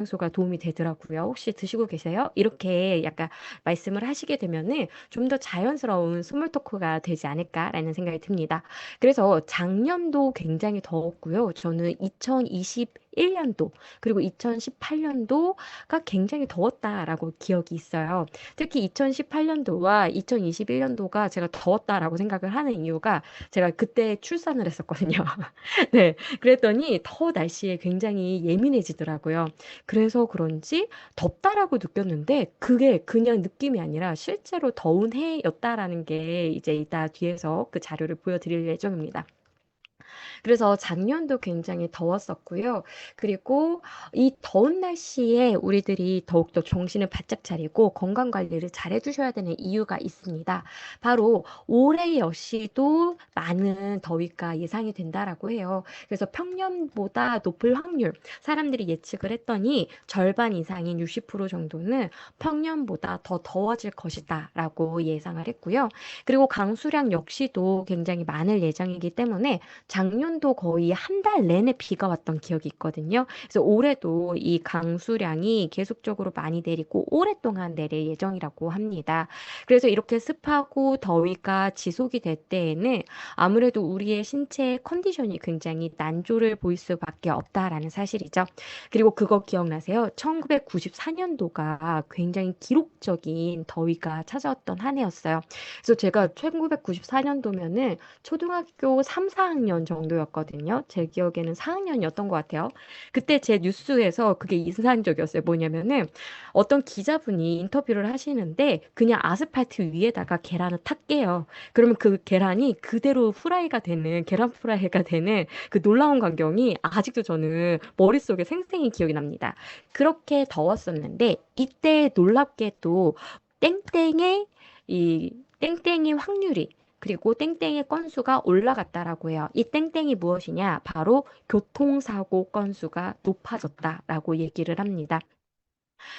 소가 도움이 되더라고요. 혹시 드시고 계세요? 이렇게 약간 말씀을 하시게 되면은 좀 더 자연스러운 스몰 토크가 되지 않을까라는 생각이 듭니다. 그래서 작년도 굉장히 더웠고요. 저는 2021년도 그리고 2018년도가 굉장히 더웠다라고 기억이 있어요. 특히 2018년도와 2021년도가 제가 더웠다라고 생각을 하는 이유가 제가 그때 출산을 했었거든요. 네. 그랬더니 더 날씨에 굉장히 예민해지더라고요. 그래서 그런지 덥다라고 느꼈는데 그게 그냥 느낌이 아니라 실제로 더운 해였다라는 게 이제 이따 뒤에서 그 자료를 보여드릴 예정입니다. 그래서 작년도 굉장히 더웠었고요. 그리고 이 더운 날씨에 우리들이 더욱더 정신을 바짝 차리고 건강 관리를 잘 해주셔야 되는 이유가 있습니다. 바로 올해 역시도 많은 더위가 예상이 된다라고 해요. 그래서 평년보다 높을 확률, 사람들이 예측을 했더니 절반 이상인 60% 정도는 평년보다 더 더워질 것이다라고 예상을 했고요. 그리고 강수량 역시도 굉장히 많을 예정이기 때문에 작년도 거의 한 달 내내 비가 왔던 기억이 있거든요. 그래서 올해도 이 강수량이 계속적으로 많이 내리고 오랫동안 내릴 예정이라고 합니다. 그래서 이렇게 습하고 더위가 지속이 될 때에는 아무래도 우리의 신체 컨디션이 굉장히 난조를 보일 수밖에 없다라는 사실이죠. 그리고 그거 기억나세요? 1994년도가 굉장히 기록적인 더위가 찾아왔던 한 해였어요. 그래서 제가 1994년도면은 초등학교 3, 4학년 정도였거든요. 제 기억에는 4학년이었던 것 같아요. 그때 제 뉴스에서 그게 인상적이었어요. 뭐냐면은 어떤 기자분이 인터뷰를 하시는데 그냥 아스팔트 위에다가 계란을 탁 깨요. 그러면 그 계란이 그대로 후라이가 되는, 계란 후라이가 되는 그 놀라운 광경이 아직도 저는 머릿속에 생생히 기억이 납니다. 그렇게 더웠었는데 이때 놀랍게도 땡땡의 이 땡땡이 확률이 그리고 땡땡의 건수가 올라갔다라고 해요. 이 땡땡이 무엇이냐? 바로 교통사고 건수가 높아졌다라고 얘기를 합니다.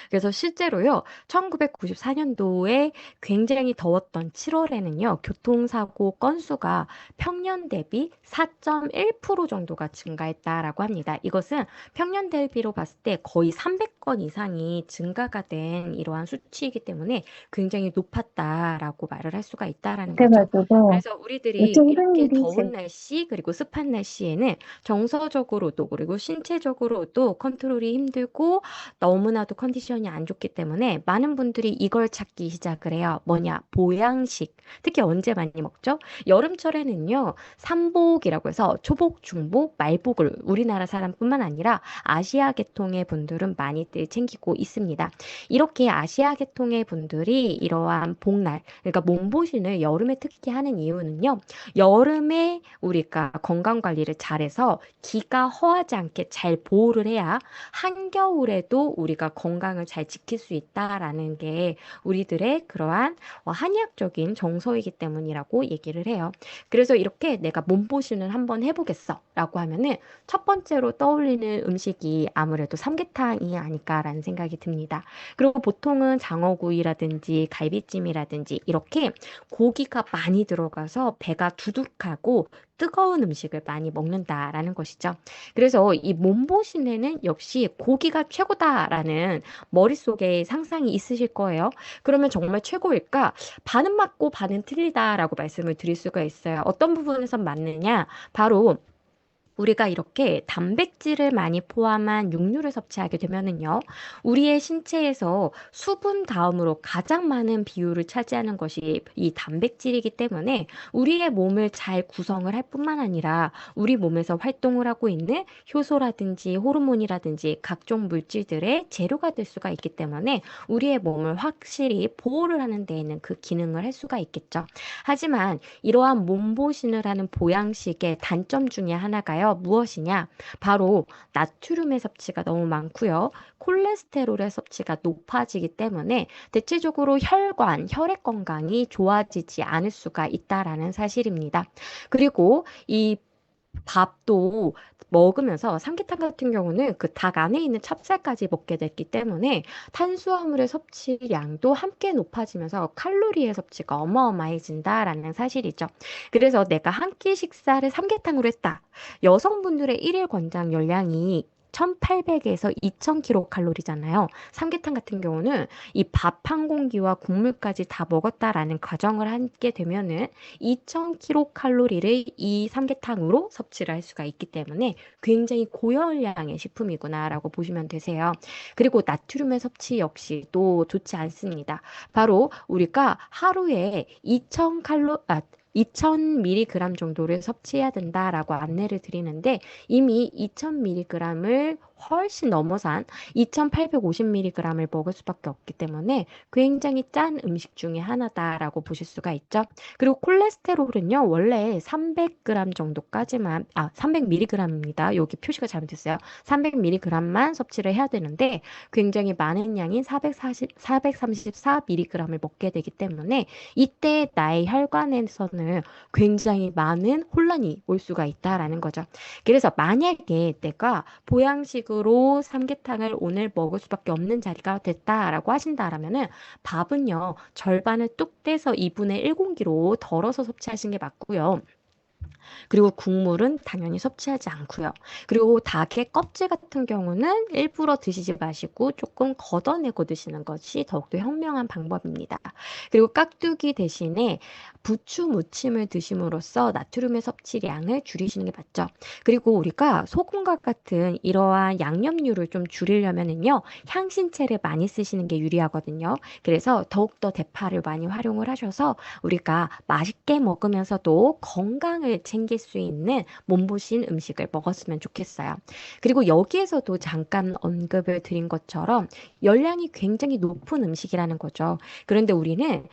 그래서 실제로요, 1994년도에 굉장히 더웠던 7월에는요, 교통사고 건수가 평년 대비 4.1% 정도가 증가했다라고 합니다. 이것은 평년 대비로 봤을 때 거의 300건 이상이 증가가 된 이러한 수치이기 때문에 굉장히 높았다라고 말을 할 수가 있다라는 거죠. 그래가지고 그래서 우리들이 요즘 힘든 이렇게 일이 더운 날씨 그리고 습한 날씨에는 정서적으로도 그리고 신체적으로도 컨트롤이 힘들고 너무나도 컨디션이 안 좋기 때문에 많은 분들이 이걸 찾기 시작을 해요. 뭐냐? 보양식. 특히 언제 많이 먹죠? 여름철에는요, 삼복이라고 해서 초복, 중복, 말복을 우리나라 사람뿐만 아니라 아시아 계통의 분들은 많이들 챙기고 있습니다. 이렇게 아시아 계통의 분들이 이러한 복날, 그러니까 몸보신을 여름에 특히 하는 이유는요, 여름에 우리가 건강 관리를 잘해서 기가 허하지 않게 잘 보호를 해야 한겨울에도 우리가 건강을 잘 지킬 수 있다라는 게 우리들의 그러한 한의학적인 정서이기 때문이라고 얘기를 해요. 그래서 이렇게 내가 몸보신을 한번 해보겠어 라고 하면은 첫 번째로 떠올리는 음식이 아무래도 삼계탕이 아닐까라는 생각이 듭니다. 그리고 보통은 장어구이라든지 갈비찜이라든지 이렇게 고기가 많이 들어가서 배가 두둑하고 뜨거운 음식을 많이 먹는다라는 것이죠. 그래서 이 몸보신에는 역시 고기가 최고다라는 머릿속에 상상이 있으실 거예요. 그러면 정말 최고일까? 반은 맞고 반은 틀리다라고 말씀을 드릴 수가 있어요. 어떤 부분에서 맞느냐? 바로 우리가 이렇게 단백질을 많이 포함한 육류를 섭취하게 되면은요, 우리의 신체에서 수분 다음으로 가장 많은 비율을 차지하는 것이 이 단백질이기 때문에 우리의 몸을 잘 구성을 할 뿐만 아니라 우리 몸에서 활동을 하고 있는 효소라든지 호르몬이라든지 각종 물질들의 재료가 될 수가 있기 때문에 우리의 몸을 확실히 보호를 하는 데에는 그 기능을 할 수가 있겠죠. 하지만 이러한 몸보신을 하는 보양식의 단점 중에 하나가요. 무엇이냐? 바로 나트륨의 섭취가 너무 많고요. 콜레스테롤의 섭취가 높아지기 때문에 대체적으로 혈관, 혈액 건강이 좋아지지 않을 수가 있다라는 사실입니다. 그리고 이 밥도 먹으면서 삼계탕 같은 경우는 그 닭 안에 있는 찹쌀까지 먹게 됐기 때문에 탄수화물의 섭취량도 함께 높아지면서 칼로리의 섭취가 어마어마해진다라는 사실이죠. 그래서 내가 한 끼 식사를 삼계탕으로 했다. 여성분들의 일일 권장 열량이 1800에서 2000kcal잖아요. 삼계탕 같은 경우는 이 밥 한 공기와 국물까지 다 먹었다라는 가정을 하게 되면은 2000kcal를 이 삼계탕으로 섭취를 할 수가 있기 때문에 굉장히 고열량의 식품이구나라고 보시면 되세요. 그리고 나트륨의 섭취 역시 또 좋지 않습니다. 바로 우리가 하루에 2000mg 정도를 섭취해야 된다라고 안내를 드리는데 이미 2000mg을 훨씬 넘어선 2850mg을 먹을 수밖에 없기 때문에 굉장히 짠 음식 중에 하나다라고 보실 수가 있죠. 그리고 콜레스테롤은요, 원래 300g 정도까지만, 300mg입니다. 여기 표시가 잘못됐어요. 300mg만 섭취를 해야 되는데 굉장히 많은 양인 434mg을 먹게 되기 때문에 이때 나의 혈관에서는 굉장히 많은 혼란이 올 수가 있다라는 거죠. 그래서 만약에 내가 보양식으로 삼계탕을 오늘 먹을 수밖에 없는 자리가 됐다라고 하신다라면은 밥은요, 절반을 뚝 떼서 2분의 1공기로 덜어서 섭취하시는 게 맞고요. 그리고 국물은 당연히 섭취하지 않고요. 그리고 닭의 껍질 같은 경우는 일부러 드시지 마시고 조금 걷어내고 드시는 것이 더욱더 현명한 방법입니다. 그리고 깍두기 대신에 부추 무침을 드심으로써 나트륨의 섭취량을 줄이시는 게 맞죠. 그리고 우리가 소금과 같은 이러한 양념류를 좀 줄이려면은요, 향신채를 많이 쓰시는 게 유리하거든요. 그래서 더욱더 대파를 많이 활용을 하셔서 우리가 맛있게 먹으면서도 건강을 챙길 수 있는 몸보신 음식을 먹었으면 좋겠어요. 그리고 여기에서도 잠깐 언급을 드린 것처럼 열량이 굉장히 높은 음식이라는 거죠. 그런데 우리는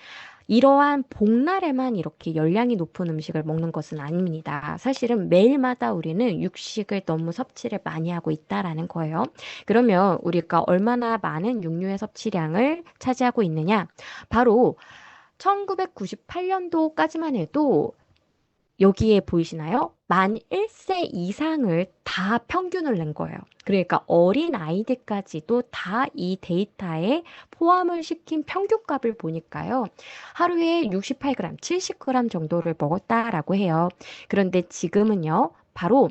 이러한 복날에만 이렇게 열량이 높은 음식을 먹는 것은 아닙니다. 사실은 매일마다 우리는 육식을 너무 섭취를 많이 하고 있다라는 거예요. 그러면 우리가 얼마나 많은 육류의 섭취량을 차지하고 있느냐? 바로 1998년도까지만 해도 여기에 보이시나요? 만 1세 이상을 다 평균을 낸 거예요. 그러니까 어린 아이들까지도 다 이 데이터에 포함을 시킨 평균값을 보니까요. 하루에 68g, 70g 정도를 먹었다라고 해요. 그런데 지금은요, 바로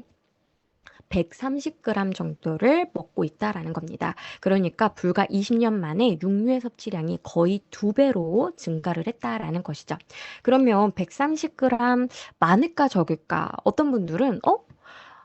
130g 정도를 먹고 있다라는 겁니다. 그러니까 불과 20년 만에 육류의 섭취량이 거의 2배로 증가를 했다라는 것이죠. 그러면 130g 많을까 적을까? 어떤 분들은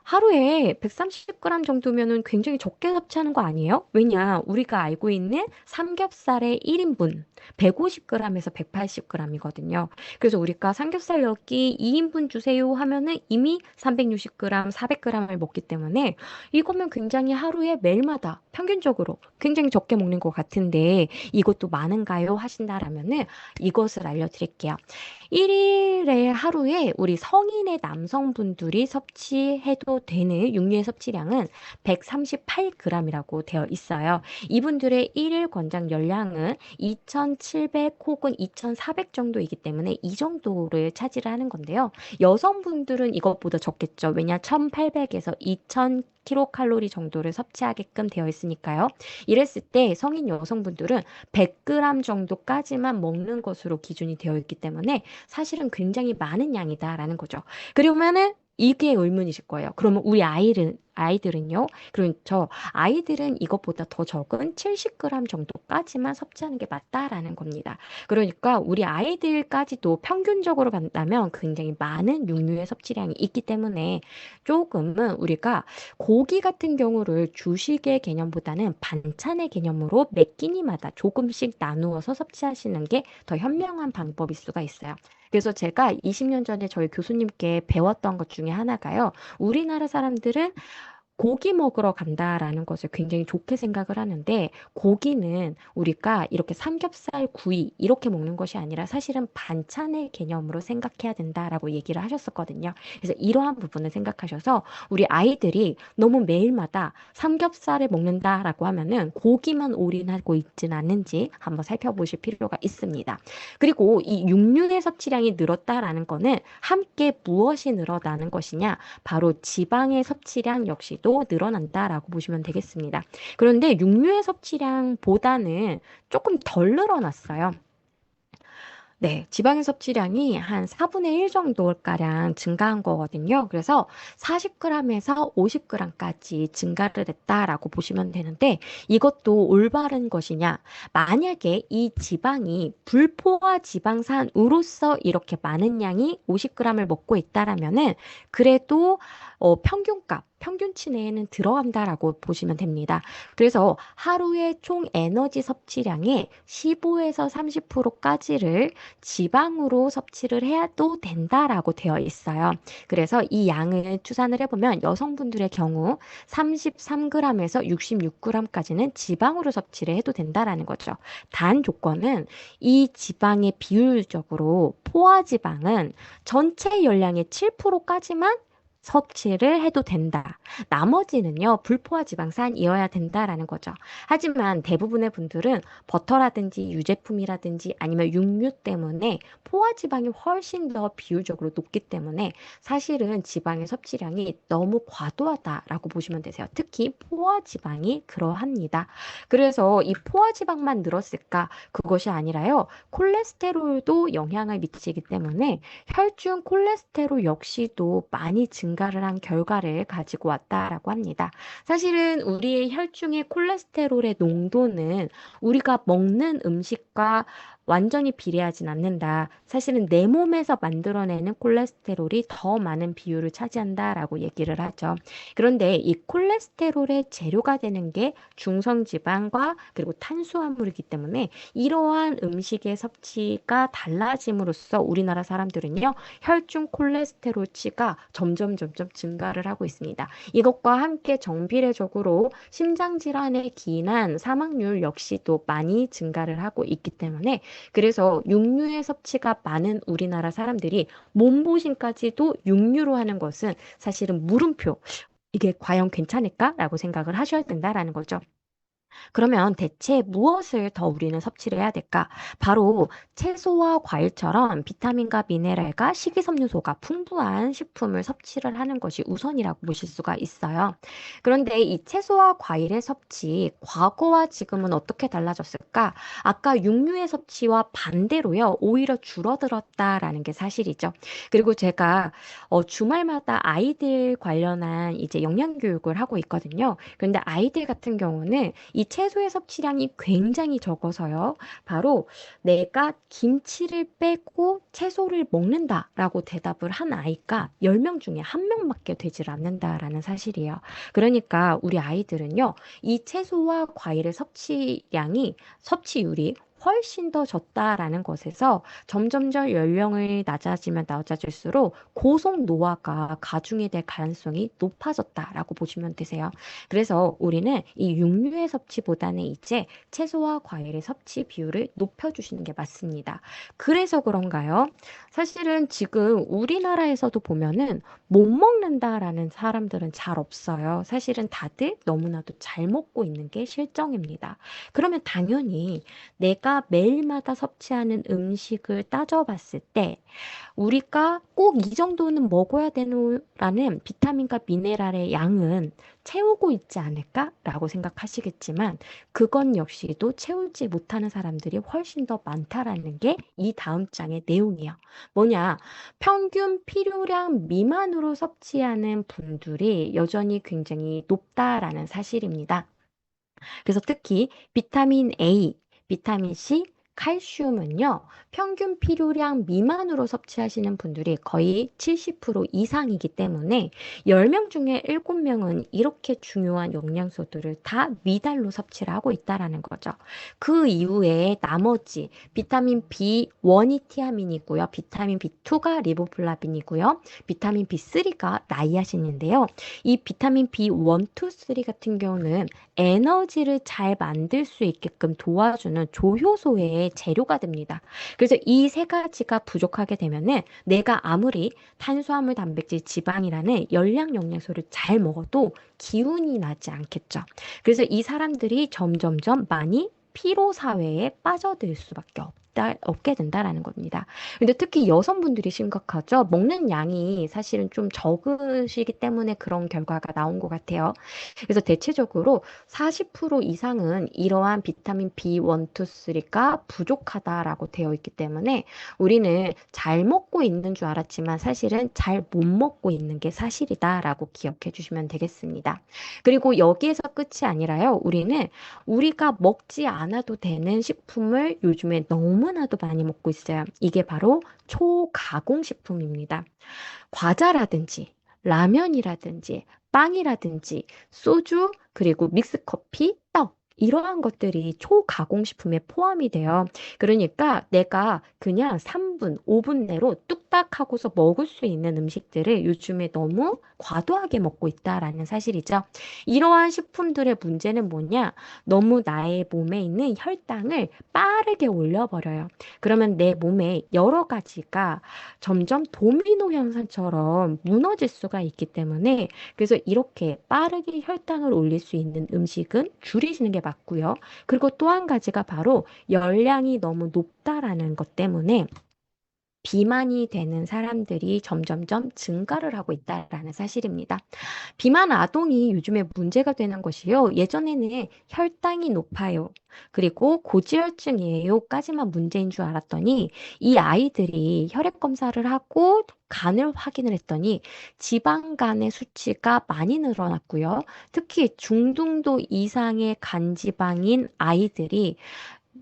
하루에 130g 정도면은 굉장히 적게 섭취하는 거 아니에요? 왜냐, 우리가 알고 있는 삼겹살의 1인분 150g에서 180g이거든요. 그래서 우리가 삼겹살 여기 2인분 주세요 하면은 이미 360g, 400g을 먹기 때문에 이거면 굉장히 하루에 매일마다 평균적으로 굉장히 적게 먹는 것 같은데 이것도 많은가요? 하신다라면은 이것을 알려드릴게요. 1일에 하루에 우리 성인의 남성분들이 섭취해도 되는 육류의 섭취량은 138g이라고 되어 있어요. 이분들의 1일 권장 열량은 2700 혹은 2400 정도이기 때문에 이 정도를 차지를 하는 건데요. 여성분들은 이것보다 적겠죠. 왜냐 1800에서 2000 킬로칼로리 정도를 섭취하게끔 되어 있으니까요. 이랬을 때 성인 여성분들은 100g 정도까지만 먹는 것으로 기준이 되어 있기 때문에 사실은 굉장히 많은 양이다라는 거죠. 그러면은 이게 의문이실 거예요. 그러면 우리 아이들은요? 그렇죠. 아이들은 이것보다 더 적은 70g 정도까지만 섭취하는 게 맞다라는 겁니다. 그러니까 우리 아이들까지도 평균적으로 간다면 굉장히 많은 육류의 섭취량이 있기 때문에 조금은 우리가 고기 같은 경우를 주식의 개념보다는 반찬의 개념으로 매 끼니마다 조금씩 나누어서 섭취하시는 게 더 현명한 방법일 수가 있어요. 그래서 제가 20년 전에 저희 교수님께 배웠던 것 중에 하나가요. 우리나라 사람들은 고기 먹으러 간다라는 것을 굉장히 좋게 생각을 하는데 고기는 우리가 이렇게 삼겹살, 구이 이렇게 먹는 것이 아니라 사실은 반찬의 개념으로 생각해야 된다라고 얘기를 하셨었거든요. 그래서 이러한 부분을 생각하셔서 우리 아이들이 너무 매일마다 삼겹살을 먹는다라고 하면은 고기만 올인하고 있지는 않는지 한번 살펴보실 필요가 있습니다. 그리고 이 육류의 섭취량이 늘었다라는 거는 함께 무엇이 늘어나는 것이냐? 바로 지방의 섭취량 역시도 늘어난다라고 보시면 되겠습니다. 그런데 육류의 섭취량보다는 조금 덜 늘어났어요. 네, 지방의 섭취량이 한 4분의 1 정도가량 증가한 거거든요. 그래서 40g에서 50g까지 증가를 했다라고 보시면 되는데 이것도 올바른 것이냐? 만약에 이 지방이 불포화 지방산으로서 이렇게 많은 양이 50g을 먹고 있다라면은 그래도 평균값, 평균치 내에는 들어간다라고 보시면 됩니다. 그래서 하루의 총 에너지 섭취량의 15에서 30%까지를 지방으로 섭취를 해도 된다라고 되어 있어요. 그래서 이 양을 추산을 해보면 여성분들의 경우 33g에서 66g까지는 지방으로 섭취를 해도 된다라는 거죠. 단 조건은 이 지방의 비율적으로 포화지방은 전체 열량의 7%까지만 섭취를 해도 된다. 나머지는요, 불포화 지방산이어야 된다라는 거죠. 하지만 대부분의 분들은 버터라든지 유제품이라든지 아니면 육류 때문에 포화 지방이 훨씬 더 비율적으로 높기 때문에 사실은 지방의 섭취량이 너무 과도하다라고 보시면 되세요. 특히 포화 지방이 그러합니다. 그래서 이 포화 지방만 늘었을까? 그것이 아니라요. 콜레스테롤도 영향을 미치기 때문에 혈중 콜레스테롤 역시도 많이 증가를 한 결과를 가지고 왔다라고 합니다. 사실은 우리의 혈중의 콜레스테롤의 농도는 우리가 먹는 음식과 완전히 비례하진 않는다. 사실은 내 몸에서 만들어내는 콜레스테롤이 더 많은 비율을 차지한다라고 얘기를 하죠. 그런데 이 콜레스테롤의 재료가 되는 게 중성지방과 그리고 탄수화물이기 때문에 이러한 음식의 섭취가 달라짐으로써 우리나라 사람들은요, 혈중 콜레스테롤치가 점점 증가를 하고 있습니다. 이것과 함께 정비례적으로 심장질환에 기인한 사망률 역시도 많이 증가를 하고 있기 때문에 그래서 육류의 섭취가 많은 우리나라 사람들이 몸보신까지도 육류로 하는 것은 사실은 물음표. 이게 과연 괜찮을까라고 생각을 하셔야 된다라는 거죠. 그러면 대체 무엇을 더 우리는 섭취를 해야 될까? 바로 채소와 과일처럼 비타민과 미네랄과 식이섬유소가 풍부한 식품을 섭취를 하는 것이 우선이라고 보실 수가 있어요. 그런데 이 채소와 과일의 섭취, 과거와 지금은 어떻게 달라졌을까? 아까 육류의 섭취와 반대로요, 오히려 줄어들었다라는 게 사실이죠. 그리고 제가 주말마다 아이들 관련한 이제 영양교육을 하고 있거든요. 그런데 아이들 같은 경우는 이 채소의 섭취량이 굉장히 적어서요. 바로 내가 김치를 빼고 채소를 먹는다라고 대답을 한 아이가 10명 중에 1명밖에 되질 않는다라는 사실이에요. 그러니까 우리 아이들은요, 이 채소와 과일의 섭취율이 훨씬 더 적다라는 것에서 점점점 연령을 낮아질수록 고속 노화가 가중이 될 가능성이 높아졌다라고 보시면 되세요. 그래서 우리는 이 육류의 섭취보다는 이제 채소와 과일의 섭취 비율을 높여주시는 게 맞습니다. 그래서 그런가요? 사실은 지금 우리나라에서도 보면은 못 먹는다라는 사람들은 잘 없어요. 사실은 다들 너무나도 잘 먹고 있는 게 실정입니다. 그러면 당연히 내가 매일마다 섭취하는 음식을 따져봤을 때 우리가 꼭 이 정도는 먹어야 되노라는 비타민과 미네랄의 양은 채우고 있지 않을까라고 생각하시겠지만 그건 역시도 채우지 못하는 사람들이 훨씬 더 많다라는 게 이 다음 장의 내용이에요. 뭐냐? 평균 필요량 미만으로 섭취하는 분들이 여전히 굉장히 높다라는 사실입니다. 그래서 특히 비타민 A, 비타민 C, 칼슘은요, 평균 필요량 미만으로 섭취하시는 분들이 거의 70% 이상이기 때문에 10명 중에 7명은 이렇게 중요한 영양소들을 다 미달로 섭취를 하고 있다라는 거죠. 그 이후에 나머지 비타민 B1이 티아민이고요. 비타민 B2가 리보플라빈이고요. 비타민 B3가 나이아신인데요. 이 비타민 B1, 2, 3 같은 경우는 에너지를 잘 만들 수 있게끔 도와주는 조효소의 재료가 됩니다. 그래서 이 세 가지가 부족하게 되면은 내가 아무리 탄수화물, 단백질, 지방이라는 열량 영양소를 잘 먹어도 기운이 나지 않겠죠. 그래서 이 사람들이 점점점 많이 피로 사회에 빠져들 수밖에 없다. 없게 된다라는 겁니다. 근데 특히 여성분들이 심각하죠. 먹는 양이 사실은 좀 적으시기 때문에 그런 결과가 나온 것 같아요. 그래서 대체적으로 40% 이상은 이러한 비타민 B1, 2, 3가 부족하다라고 되어 있기 때문에 우리는 잘 먹고 있는 줄 알았지만 사실은 잘 못 먹고 있는 게 사실이다라고 기억해 주시면 되겠습니다. 그리고 여기에서 끝이 아니라요. 우리가 먹지 않아도 되는 식품을 요즘에 너무나도 많이 먹고 있어요. 이게 바로 초가공 식품입니다. 과자라든지 라면이라든지 빵이라든지 소주 그리고 믹스커피, 떡 이러한 것들이 초가공식품에 포함이 돼요. 그러니까 내가 그냥 3분, 5분 내로 뚝딱 하고서 먹을 수 있는 음식들을 요즘에 너무 과도하게 먹고 있다라는 사실이죠. 이러한 식품들의 문제는 뭐냐? 너무 나의 몸에 있는 혈당을 빠르게 올려버려요. 그러면 내 몸에 여러 가지가 점점 도미노 현상처럼 무너질 수가 있기 때문에 그래서 이렇게 빠르게 혈당을 올릴 수 있는 음식은 줄이시는 게 맞고요. 그리고 또 한 가지가 바로 열량이 너무 높다라는 것 때문에 비만이 되는 사람들이 점점점 증가를 하고 있다라는 사실입니다. 비만 아동이 요즘에 문제가 되는 것이요. 예전에는 혈당이 높아요. 그리고 고지혈증이에요.까지만 문제인 줄 알았더니 이 아이들이 혈액 검사를 하고 간을 확인을 했더니 지방간의 수치가 많이 늘어났고요. 특히 중등도 이상의 간지방인 아이들이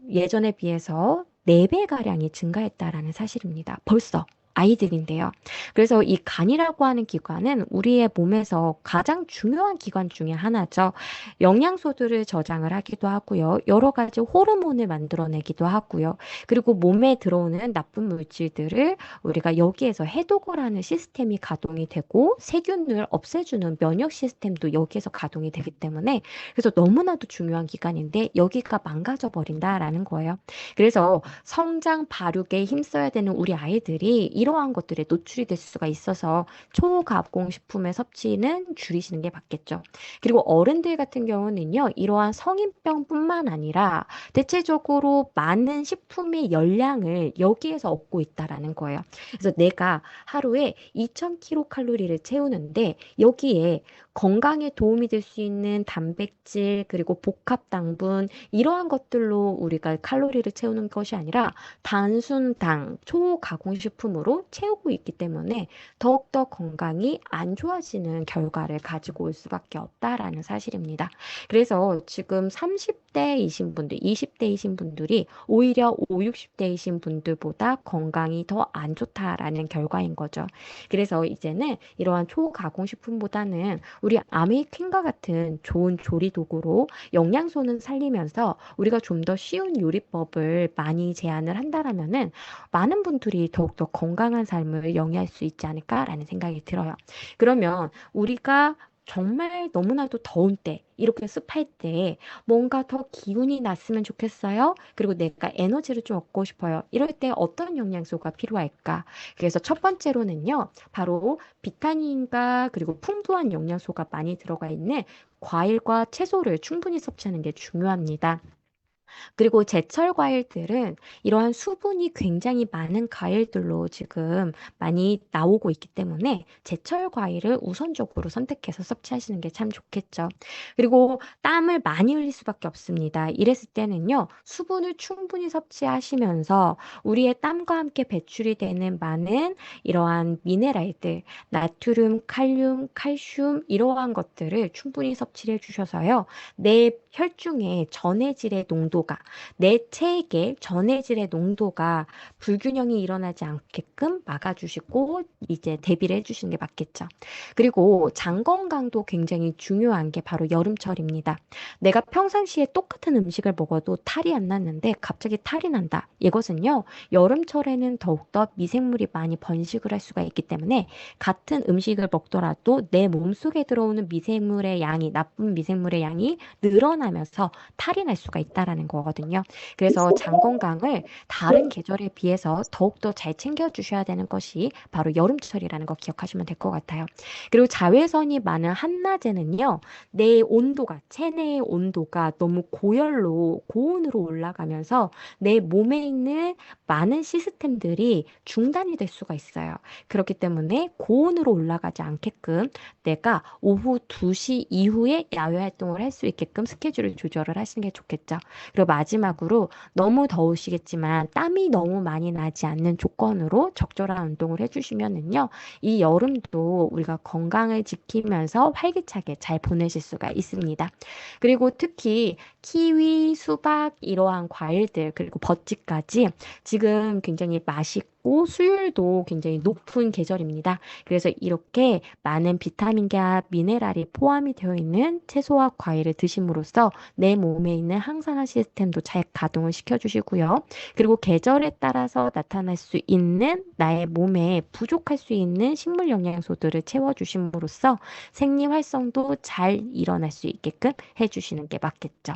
예전에 비해서 4배가량이 증가했다라는 사실입니다. 벌써 아이들인데요. 그래서 이 간이라고 하는 기관은 우리의 몸에서 가장 중요한 기관 중에 하나죠. 영양소들을 저장을 하기도 하고요. 여러 가지 호르몬을 만들어내기도 하고요. 그리고 몸에 들어오는 나쁜 물질들을 우리가 여기에서 해독을 하는 시스템이 가동이 되고 세균을 없애주는 면역 시스템도 여기에서 가동이 되기 때문에 그래서 너무나도 중요한 기관인데 여기가 망가져 버린다라는 거예요. 그래서 성장 발육에 힘써야 되는 우리 아이들이 이러한 것들에 노출이 될 수가 있어서 초가공 식품의 섭취는 줄이시는 게 맞겠죠. 그리고 어른들 같은 경우는요, 이러한 성인병뿐만 아니라 대체적으로 많은 식품의 열량을 여기에서 얻고 있다라는 거예요. 그래서 내가 하루에 2000kcal를 채우는데 여기에 건강에 도움이 될 수 있는 단백질 그리고 복합 당분 이러한 것들로 우리가 칼로리를 채우는 것이 아니라 단순 당, 초가공식품으로 채우고 있기 때문에 더욱더 건강이 안 좋아지는 결과를 가지고 올 수밖에 없다라는 사실입니다. 그래서 지금 30대이신 분들, 20대이신 분들이 오히려 5, 60대이신 분들보다 건강이 더 안 좋다라는 결과인 거죠. 그래서 이제는 이러한 초가공식품보다는 우리 아메이퀸과 같은 좋은 조리 도구로 영양소는 살리면서 우리가 좀 더 쉬운 요리법을 많이 제안을 한다라면은 많은 분들이 더욱더 건강한 삶을 영위할 수 있지 않을까라는 생각이 들어요. 그러면 우리가 정말 너무나도 더운 때, 이렇게 습할 때 뭔가 더 기운이 났으면 좋겠어요. 그리고 내가 에너지를 좀 얻고 싶어요. 이럴 때 어떤 영양소가 필요할까? 그래서 첫 번째로는요, 바로 비타민과 그리고 풍부한 영양소가 많이 들어가 있는 과일과 채소를 충분히 섭취하는 게 중요합니다. 그리고 제철 과일들은 이러한 수분이 굉장히 많은 과일들로 지금 많이 나오고 있기 때문에 제철 과일을 우선적으로 선택해서 섭취하시는 게 참 좋겠죠. 그리고 땀을 많이 흘릴 수밖에 없습니다. 이랬을 때는요, 수분을 충분히 섭취하시면서 우리의 땀과 함께 배출이 되는 많은 이러한 미네랄들, 나트륨, 칼륨, 칼슘 이러한 것들을 충분히 섭취를 해주셔서요. 내 혈중의 전해질의 농도가 내 체액의 전해질의 농도가 불균형이 일어나지 않게끔 막아주시고 이제 대비를 해주시는 게 맞겠죠. 그리고 장 건강도 굉장히 중요한 게 바로 여름철입니다. 내가 평상시에 똑같은 음식을 먹어도 탈이 안 났는데 갑자기 탈이 난다. 이것은요, 여름철에는 더욱더 미생물이 많이 번식을 할 수가 있기 때문에 같은 음식을 먹더라도 내 몸속에 들어오는 미생물의 양이, 나쁜 미생물의 양이 늘어나는 솟아나면서 탈이 날 수가 있다라는 거거든요. 그래서 장 건강을 다른 계절에 비해서 더욱더 잘 챙겨주셔야 되는 것이 바로 여름철이라는 거 기억하시면 될 것 같아요. 그리고 자외선이 많은 한낮에는요, 내 온도가, 체내의 온도가 너무 고온으로 올라가면서 내 몸에 있는 많은 시스템들이 중단이 될 수가 있어요. 그렇기 때문에 고온으로 올라가지 않게끔 내가 오후 2시 이후에 야외 활동을 할 수 있게끔 스케줄을 조절을 하시는 게 좋겠죠. 그리고 마지막으로 너무 더우시겠지만 땀이 너무 많이 나지 않는 조건으로 적절한 운동을 해주시면은요, 이 여름도 우리가 건강을 지키면서 활기차게 잘 보내실 수가 있습니다. 그리고 특히 키위, 수박 이러한 과일들 그리고 버찌까지 지금 굉장히 맛있고 수율도 굉장히 높은 계절입니다. 그래서 이렇게 많은 비타민과 미네랄이 포함이 되어 있는 채소와 과일을 드심으로써 내 몸에 있는 항산화 시스템도 잘 가동을 시켜주시고요. 그리고 계절에 따라서 나타날 수 있는 나의 몸에 부족할 수 있는 식물 영양소들을 채워주심으로써 생리 활성도 잘 일어날 수 있게끔 해주시는 게 맞겠죠.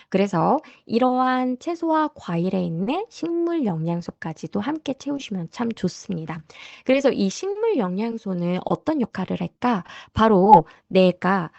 그래서 이러한 채소와 과일에 있는 식물 영양소까지도 함께 채우시면 참 좋습니다. 그래서 이 식물 영양소는 어떤 역할을 할까? 바로 내가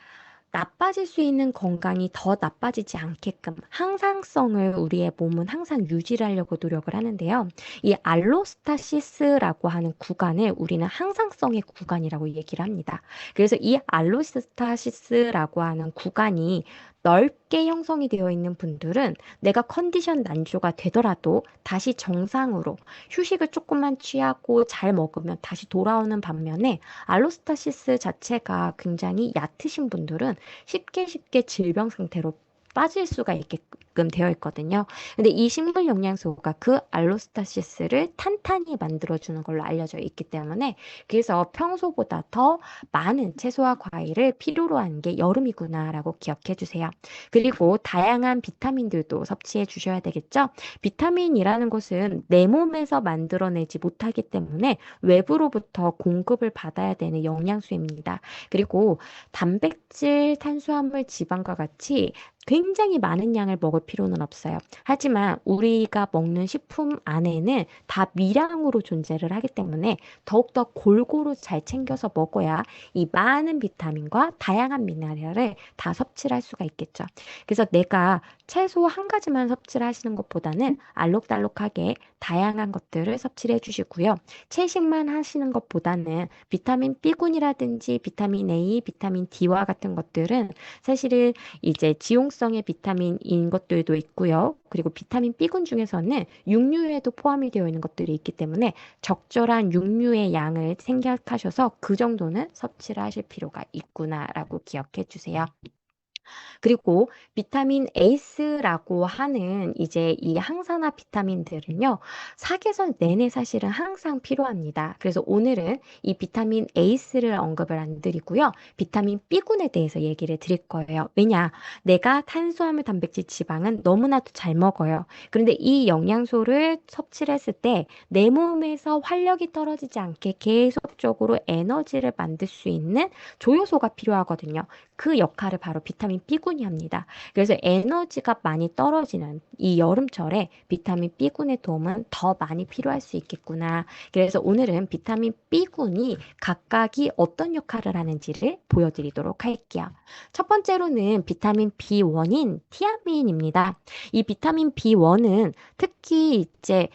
나빠질 수 있는 건강이 더 나빠지지 않게끔 항상성을 우리의 몸은 항상 유지를 하려고 노력을 하는데요. 이 알로스타시스라고 하는 구간을 우리는 항상성의 구간이라고 얘기를 합니다. 그래서 이 알로스타시스라고 하는 구간이 넓게 형성이 되어 있는 분들은 내가 컨디션 난조가 되더라도 다시 정상으로 휴식을 조금만 취하고 잘 먹으면 다시 돌아오는 반면에 알로스타시스 자체가 굉장히 얕으신 분들은 쉽게 질병 상태로 빠질 수가 있게끔 되어 있거든요. 근데 이 식물 영양소가 그 알로스타시스를 탄탄히 만들어주는 걸로 알려져 있기 때문에 그래서 평소보다 더 많은 채소와 과일을 필요로 하는 게 여름이구나라고 기억해 주세요. 그리고 다양한 비타민들도 섭취해 주셔야 되겠죠? 비타민이라는 것은 내 몸에서 만들어내지 못하기 때문에 외부로부터 공급을 받아야 되는 영양소입니다. 그리고 단백질, 탄수화물, 지방과 같이 굉장히 많은 양을 먹을 필요는 없어요. 하지만 우리가 먹는 식품 안에는 다 미량으로 존재를 하기 때문에 더욱더 골고루 잘 챙겨서 먹어야 이 많은 비타민과 다양한 미네랄을 다 섭취를 할 수가 있겠죠. 그래서 내가 채소 한 가지만 섭취를 하시는 것보다는 알록달록하게 다양한 것들을 섭취를 해주시고요. 채식만 하시는 것보다는 비타민 B군이라든지 비타민 A, 비타민 D와 같은 것들은 사실은 이제 지용성의 비타민인 것들도 있고요. 그리고 비타민 B군 중에서는 육류에도 포함이 되어 있는 것들이 있기 때문에 적절한 육류의 양을 생각하셔서 그 정도는 섭취를 하실 필요가 있구나라고 기억해 주세요. 그리고 비타민 에이스라고 하는 이제 이 항산화 비타민들은요, 사계절 내내 사실은 항상 필요합니다. 그래서 오늘은 이 비타민 에이스를 언급을 안 드리고요. 비타민 B군에 대해서 얘기를 드릴 거예요. 왜냐? 내가 탄수화물, 단백질, 지방은 너무나도 잘 먹어요. 그런데 이 영양소를 섭취를 했을 때 내 몸에서 활력이 떨어지지 않게 계속적으로 에너지를 만들 수 있는 조효소가 필요하거든요. 그 역할을 바로 비타민 B군이 합니다. 그래서 에너지가 많이 떨어지는 이 여름철에 비타민 B군의 도움은 더 많이 필요할 수 있겠구나. 그래서 오늘은 비타민 B군이 각각이 어떤 역할을 하는지를 보여드리도록 할게요. 첫 번째로는 비타민 B1인 티아민입니다. 이 비타민 B1은 특히 이제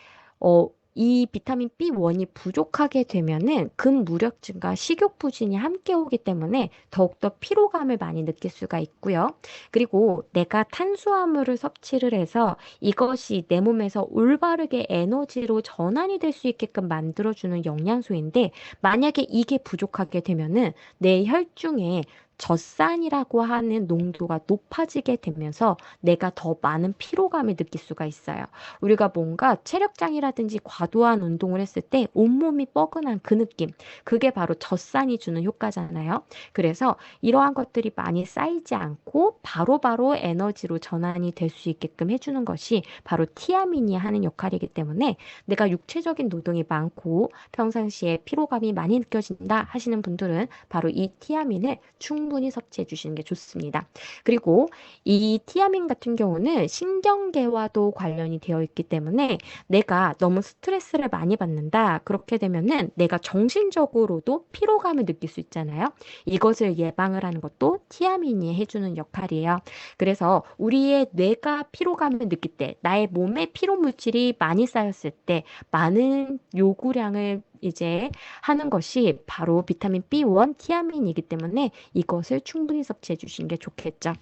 이 비타민 B1이 부족하게 되면은 근무력증과 식욕 부진이 함께 오기 때문에 더욱더 피로감을 많이 느낄 수가 있고요. 그리고 내가 탄수화물을 섭취를 해서 이것이 내 몸에서 올바르게 에너지로 전환이 될 수 있게끔 만들어주는 영양소인데 만약에 이게 부족하게 되면은 내 혈중에 젖산이라고 하는 농도가 높아지게 되면서 내가 더 많은 피로감을 느낄 수가 있어요. 우리가 뭔가 체력장이라든지 과도한 운동을 했을 때 온몸이 뻐근한 그 느낌, 그게 바로 젖산이 주는 효과잖아요. 그래서 이러한 것들이 많이 쌓이지 않고 바로바로 에너지로 전환이 될 수 있게끔 해주는 것이 바로 티아민이 하는 역할이기 때문에 내가 육체적인 노동이 많고 평상시에 피로감이 많이 느껴진다 하시는 분들은 바로 이 티아민을 충분히 충분히 섭취해 주시는 게 좋습니다. 그리고 이 티아민 같은 경우는 신경계와도 관련이 되어 있기 때문에 내가 너무 스트레스를 많이 받는다. 그렇게 되면은 내가 정신적으로도 피로감을 느낄 수 있잖아요. 이것을 예방을 하는 것도 티아민이 해주는 역할이에요. 그래서 우리의 뇌가 피로감을 느낄 때, 나의 몸에 피로 물질이 많이 쌓였을 때, 많은 요구량을 이제 하는 것이 바로 비타민 B1, 티아민이기 때문에 이것을 충분히 섭취해 주시는 게 좋겠죠.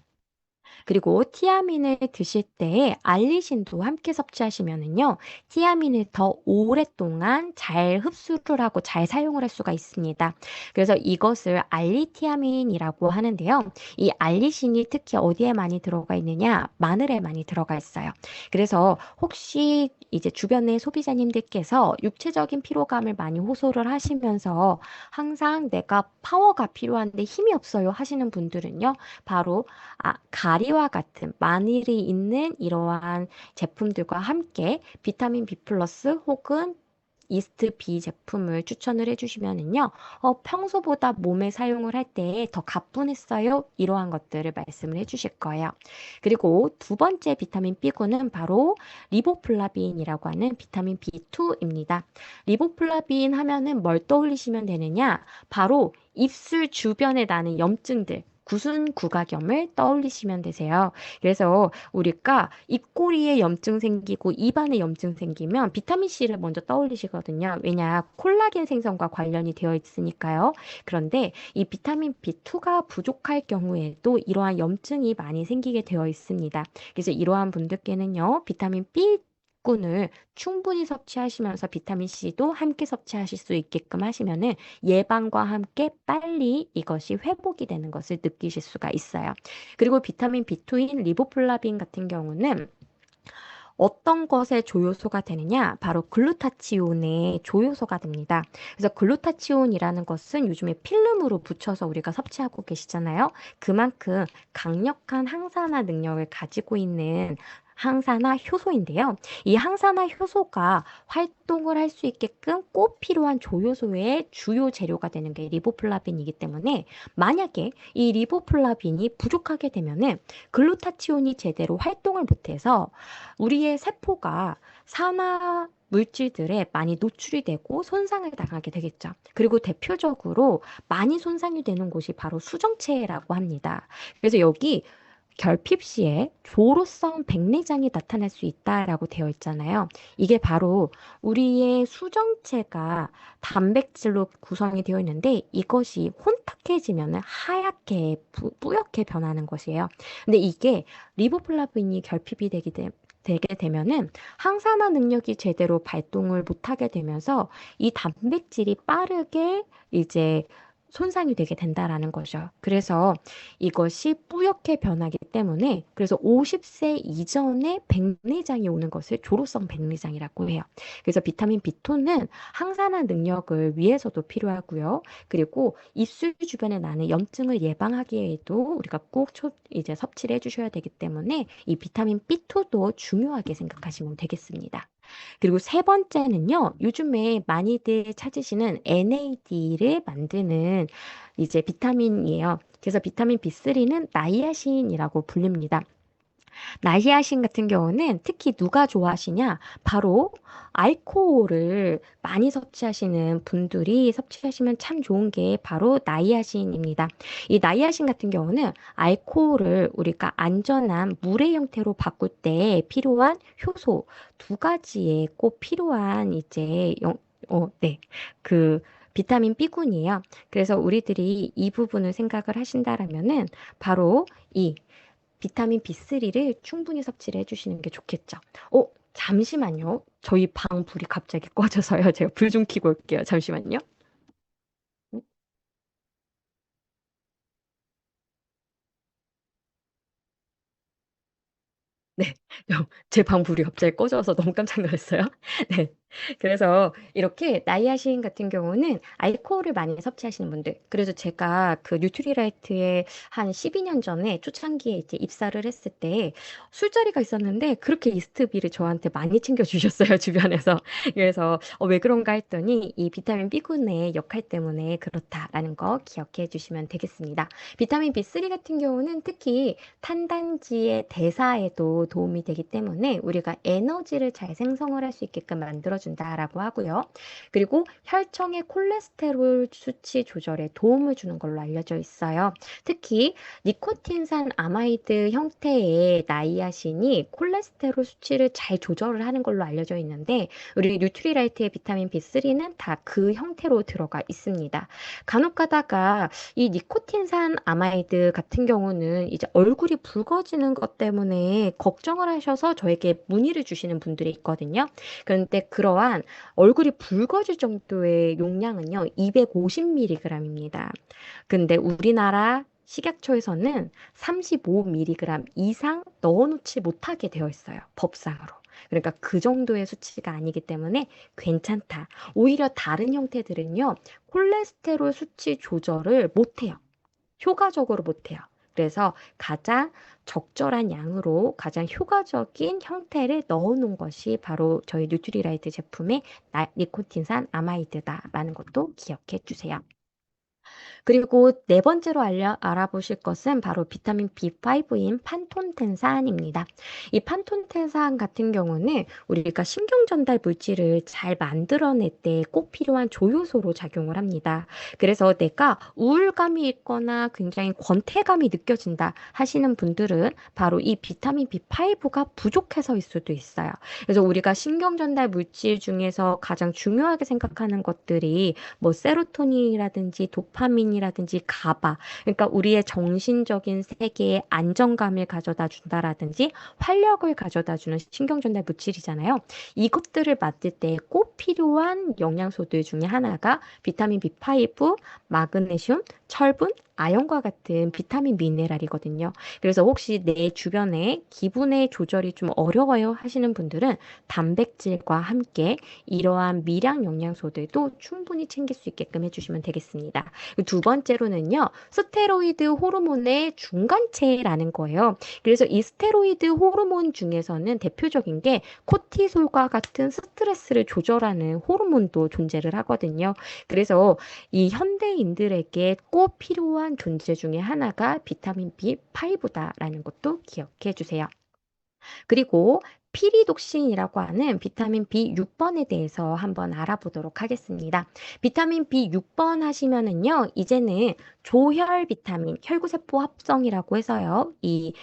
그리고 티아민을 드실 때 알리신도 함께 섭취하시면은요, 티아민을 더 오랫동안 잘 흡수를 하고 잘 사용을 할 수가 있습니다. 그래서 이것을 알리티아민이라고 하는데요. 이 알리신이 특히 어디에 많이 들어가 있느냐? 마늘에 많이 들어가 있어요. 그래서 혹시 이제 주변의 소비자님들께서 육체적인 피로감을 많이 호소를 하시면서 항상 내가 파워가 필요한데 힘이 없어요 하시는 분들은요, 바로 가리와 같은 마늘이 있는 이러한 제품들과 함께 비타민 B 플러스 혹은 이스트 B 제품을 추천을 해주시면은요, 평소보다 몸에 사용을 할 때 더 가뿐했어요. 이러한 것들을 말씀을 해주실 거예요. 그리고 두 번째 비타민 B군은 바로 리보플라빈이라고 하는 비타민 B2입니다. 리보플라빈 하면은 뭘 떠올리시면 되느냐? 바로 입술 주변에 나는 염증들, 구순 구각염을 떠올리시면 되세요. 그래서 우리가 입꼬리에 염증 생기고 입안에 염증 생기면 비타민 C를 먼저 떠올리시거든요. 왜냐, 콜라겐 생성과 관련이 되어 있으니까요. 그런데 이 비타민 B2가 부족할 경우에도 이러한 염증이 많이 생기게 되어 있습니다. 그래서 이러한 분들께는요, 비타민 B 꾼을 충분히 섭취하시면서 비타민 C도 함께 섭취하실 수 있게끔 하시면은 예방과 함께 빨리 이것이 회복이 되는 것을 느끼실 수가 있어요. 그리고 비타민 B2인 리보플라빈 같은 경우는 어떤 것의 조효소가 되느냐? 바로 글루타치온의 조효소가 됩니다. 그래서 글루타치온이라는 것은 요즘에 필름으로 붙여서 우리가 섭취하고 계시잖아요. 그만큼 강력한 항산화 능력을 가지고 있는 항산화 효소인데요. 이 항산화 효소가 활동을 할 수 있게끔 꼭 필요한 조효소의 주요 재료가 되는 게 리보플라빈이기 때문에 만약에 이 리보플라빈이 부족하게 되면은 글루타치온이 제대로 활동을 못해서 우리의 세포가 산화 물질들에 많이 노출이 되고 손상을 당하게 되겠죠. 그리고 대표적으로 많이 손상이 되는 곳이 바로 수정체라고 합니다. 그래서 여기 결핍 시에 조로성 백내장이 나타날 수 있다라고 되어 있잖아요. 이게 바로 우리의 수정체가 단백질로 구성이 되어 있는데 이것이 혼탁해지면 하얗게 뿌옇게 변하는 것이에요. 근데 이게 리보플라빈이 결핍이 되게 되면은 항산화 능력이 제대로 발동을 못하게 되면서 이 단백질이 빠르게 이제 손상이 되게 된다라는 거죠. 그래서 이것이 뿌옇게 변하기 때문에 그래서 50세 이전에 백내장이 오는 것을 조로성 백내장이라고 해요. 그래서 비타민 B2는 항산화 능력을 위해서도 필요하고요. 그리고 입술 주변에 나는 염증을 예방하기에도 우리가 꼭 이제 섭취를 해주셔야 되기 때문에 이 비타민 B2도 중요하게 생각하시면 되겠습니다. 그리고 세 번째는요, 요즘에 많이들 찾으시는 NAD를 만드는 이제 비타민이에요. 그래서 비타민 B3는 나이아신이라고 불립니다. 나시아신 같은 경우는 특히 누가 좋아하시냐? 바로 알코올을 많이 섭취하시는 분들이 섭취하시면 참 좋은 게 바로 나이아신입니다. 이 나이아신 같은 경우는 알코올을 우리가 안전한 물의 형태로 바꿀 때 필요한 효소 두 가지에 꼭 필요한 이제 네. 그 비타민 B군이에요. 그래서 우리들이 이 부분을 생각을 하신다라면은 바로 이 비타민 B3를 충분히 섭취를 해주시는 게 좋겠죠. 잠시만요. 저희 방 불이 갑자기 꺼져서요. 제가 불 좀 켜고 올게요. 잠시만요. 네. 제 방 불이 갑자기 꺼져서 너무 깜짝 놀랐어요. 네. 그래서 이렇게 나이아신 같은 경우는 알코올을 많이 섭취하시는 분들. 그래서 제가 그 뉴트리라이트에 한 12년 전에 초창기에 이제 입사를 했을 때 술자리가 있었는데 그렇게 이스트비를 저한테 많이 챙겨주셨어요, 주변에서. 그래서 왜 그런가 했더니 이 비타민 B군의 역할 때문에 그렇다라는 거 기억해 주시면 되겠습니다. 비타민 B3 같은 경우는 특히 탄단지의 대사에도 도움이 되기 때문에 우리가 에너지를 잘 생성을 할 수 있게끔 만들어준다라고 하고요. 그리고 혈청의 콜레스테롤 수치 조절에 도움을 주는 걸로 알려져 있어요. 특히 니코틴산 아마이드 형태의 나이아신이 콜레스테롤 수치를 잘 조절을 하는 걸로 알려져 있는데 우리 뉴트리라이트의 비타민 B3는 다 그 형태로 들어가 있습니다. 간혹 가다가 이 니코틴산 아마이드 같은 경우는 이제 얼굴이 붉어지는 것 때문에 걱정을 하셔서 저에게 문의를 주시는 분들이 있거든요. 그런데 그러한 얼굴이 붉어질 정도의 용량은요, 250mg입니다. 근데 우리나라 식약처에서는 35mg 이상 넣어놓지 못하게 되어 있어요. 법상으로. 그러니까 그 정도의 수치가 아니기 때문에 괜찮다. 오히려 다른 형태들은요, 콜레스테롤 수치 조절을 못해요. 효과적으로 못해요. 그래서 가장 적절한 양으로 가장 효과적인 형태를 넣어놓은 것이 바로 저희 뉴트리라이트 제품의 니코틴산 아마이드다라는 것도 기억해 주세요. 그리고 네 번째로 알아보실 것은 바로 비타민 B5인 판톤텐산입니다. 이 판톤텐산 같은 경우는 우리가 신경 전달 물질을 잘 만들어낼 때 꼭 필요한 조효소로 작용을 합니다. 그래서 내가 우울감이 있거나 굉장히 권태감이 느껴진다 하시는 분들은 바로 이 비타민 B5가 부족해서일 수도 있어요. 그래서 우리가 신경 전달 물질 중에서 가장 중요하게 생각하는 것들이 뭐 세로토닌이라든지 도파민이라든지 가바, 그러니까 우리의 정신적인 세계에 안정감을 가져다 준다라든지 활력을 가져다 주는 신경전달 물질이잖아요. 이것들을 맡을 때 꼭 필요한 영양소들 중에 하나가 비타민 B5, 마그네슘, 철분, 아연과 같은 비타민 미네랄이거든요. 그래서 혹시 내 주변에 기분의 조절이 좀 어려워요 하시는 분들은 단백질과 함께 이러한 미량 영양소들도 충분히 챙길 수 있게끔 해주시면 되겠습니다. 두 번째로는요, 스테로이드 호르몬의 중간체라는 거예요. 그래서 이 스테로이드 호르몬 중에서는 대표적인 게 코티솔과 같은 스트레스를 조절하는 호르몬도 존재를 하거든요. 그래서 이 현대인들에게 꼭 필요한 존재 중에 하나가 비타민 B5다라는 것도 기억해 주세요. 그리고 피리독신이라고 하는 비타민 B6번에 대해서 한번 알아보도록 하겠습니다. 비타민 B6번 하시면은요, 이제는 조혈 비타민, 혈구세포 합성이라고 해서요, 이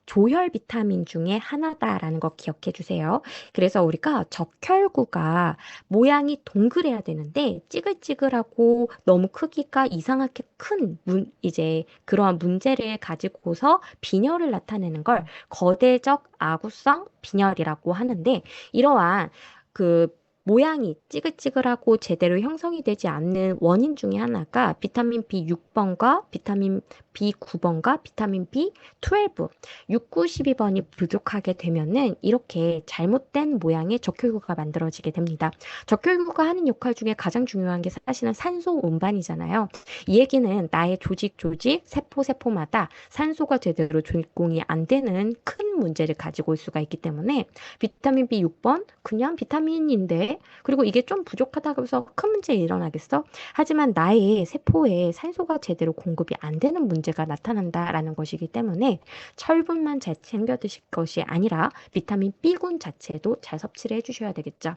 조혈 비타민 중에 하나다라는 거 기억해 주세요. 그래서 우리가 적혈구가 모양이 동그래야 되는데 찌글찌글하고 너무 크기가 이상하게 큰 이제 그러한 문제를 가지고서 빈혈을 나타내는 걸 거대적 아구성 빈혈이라고 하는데 이러한 그 모양이 찌글찌글하고 제대로 형성이 되지 않는 원인 중에 하나가 비타민 B6번과 비타민 B9번과 비타민 B12, 6, 9, 12번이 부족하게 되면은 이렇게 잘못된 모양의 적혈구가 만들어지게 됩니다. 적혈구가 하는 역할 중에 가장 중요한 게 사실은 산소 운반이잖아요. 이 얘기는 나의 조직, 세포마다 산소가 제대로 제공이 안 되는 큰 문제를 가지고 올 수가 있기 때문에 비타민 B6번 그냥 비타민인데 그리고 이게 좀 부족하다고 해서 큰 문제 일어나겠어? 하지만 나의 세포에 산소가 제대로 공급이 안 되는 문제가 나타난다라는 것이기 때문에 철분만 잘 챙겨 드실 것이 아니라 비타민 B군 자체도 잘 섭취를 해주셔야 되겠죠.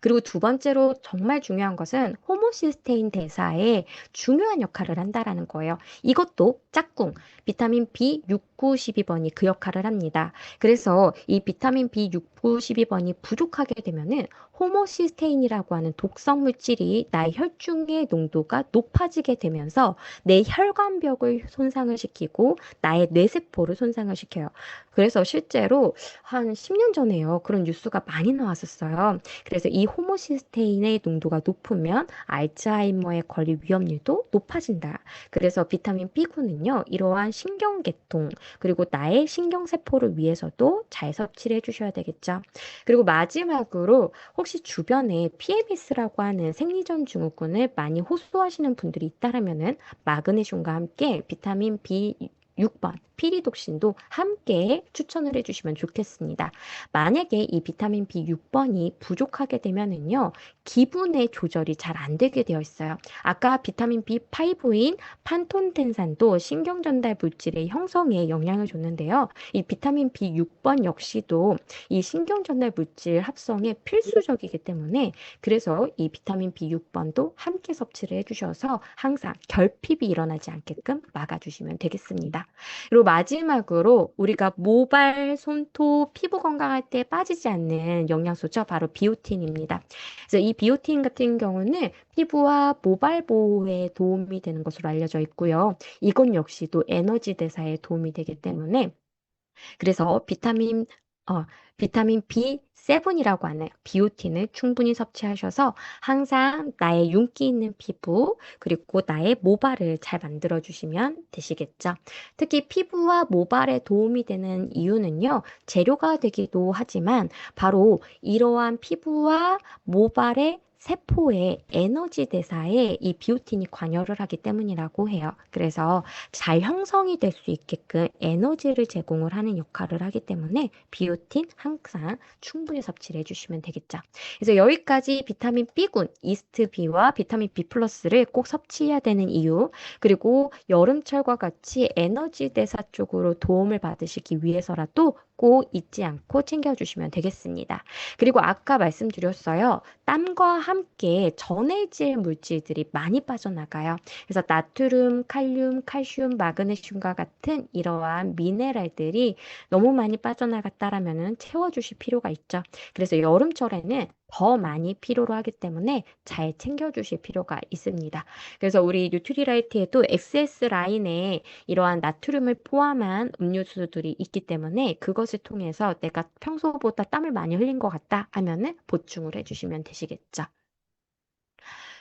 그리고 두 번째로 정말 중요한 것은 호모시스테인 대사에 중요한 역할을 한다라는 거예요. 이것도 짝꿍 비타민 B6, 9, 12번이 그 역할을 합니다. 그래서 이 비타민 B6, 9, 12번이 부족하게 되면은 호모시스테인이라고 하는 독성 물질이 나의 혈중의 농도가 높아지게 되면서 내 혈관벽을 손상을 시키고 나의 뇌세포를 손상을 시켜요. 그래서 실제로 한 10년 전에요. 그런 뉴스가 많이 나왔었어요. 그래서 이 호모시스테인의 농도가 높으면 알츠하이머에 걸릴 위험률도 높아진다. 그래서 비타민 B군은요, 이러한 신경계통, 그리고 나의 신경세포를 위해서도 잘 섭취를 해주셔야 되겠죠. 그리고 마지막으로 혹시 주변에 PMS라고 하는 생리전 증후군을 많이 호소하시는 분들이 있다라면은 마그네슘과 함께 비타민 B6번, 피리독신도 함께 추천을 해주시면 좋겠습니다. 만약에 이 비타민 B6번이 부족하게 되면은요, 기분의 조절이 잘 안 되게 되어 있어요. 아까 비타민 B5인 판톤텐산도 신경전달 물질의 형성에 영향을 줬는데요. 이 비타민 B6번 역시도 이 신경전달 물질 합성에 필수적이기 때문에 그래서 이 비타민 B6번도 함께 섭취를 해주셔서 항상 결핍이 일어나지 않게끔 막아주시면 되겠습니다. 그리고 마지막으로 우리가 모발, 손톱, 피부 건강할 때 빠지지 않는 영양소죠. 바로 비오틴입니다. 그래서 이 비오틴 같은 경우는 피부와 모발 보호에 도움이 되는 것으로 알려져 있고요. 이건 역시도 에너지 대사에 도움이 되기 때문에 그래서 비타민 B7이라고 하는 비오틴을 충분히 섭취하셔서 항상 나의 윤기 있는 피부, 그리고 나의 모발을 잘 만들어 주시면 되시겠죠. 특히 피부와 모발에 도움이 되는 이유는요, 재료가 되기도 하지만 바로 이러한 피부와 모발의 세포의 에너지 대사에 이 비오틴이 관여를 하기 때문이라고 해요. 그래서 잘 형성이 될 수 있게끔 에너지를 제공을 하는 역할을 하기 때문에 비오틴 항상 충분히 섭취를 해주시면 되겠죠. 그래서 여기까지 비타민 B군, 이스트 B와 비타민 B 플러스를 꼭 섭취해야 되는 이유, 그리고 여름철과 같이 에너지 대사 쪽으로 도움을 받으시기 위해서라도 꼭 잊지 않고 챙겨주시면 되겠습니다. 그리고 아까 말씀드렸어요. 땀과 함께 전해질 물질들이 많이 빠져나가요. 그래서 나트륨, 칼륨, 칼슘, 마그네슘과 같은 이러한 미네랄들이 너무 많이 빠져나갔다라면 채워주실 필요가 있죠. 그래서 여름철에는 더 많이 필요로 하기 때문에 잘 챙겨주실 필요가 있습니다. 그래서 우리 뉴트리라이트에도 XS 라인에 이러한 나트륨을 포함한 음료수들이 있기 때문에 그것을 통해서 내가 평소보다 땀을 많이 흘린 것 같다 하면은 보충을 해주시면 되시겠죠.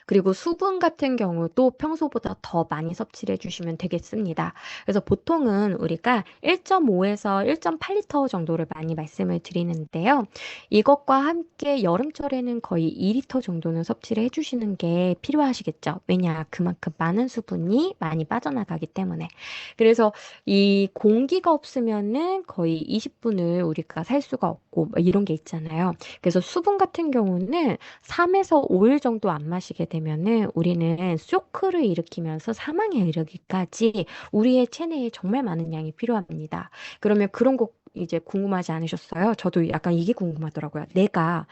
그리고 수분 같은 경우도 평소보다 더 많이 섭취를 해주시면 되겠습니다. 그래서 보통은 우리가 1.5에서 1.8리터 정도를 많이 말씀을 드리는데요. 이것과 함께 여름철에는 거의 2리터 정도는 섭취를 해주시는 게 필요하시겠죠. 왜냐, 그만큼 많은 수분이 많이 빠져나가기 때문에. 그래서 이 공기가 없으면은 거의 20분을 우리가 살 수가 없고 뭐 이런 게 있잖아요. 그래서 수분 같은 경우는 3에서 5일 정도 안 마시게 되면은 우리는 쇼크를 일으키면서 사망에 이르기까지 우리의 체내에 정말 많은 양이 필요합니다. 그러면 그런 거 이제 궁금하지 않으셨어요? 저도 약간 이게 궁금하더라고요. 내가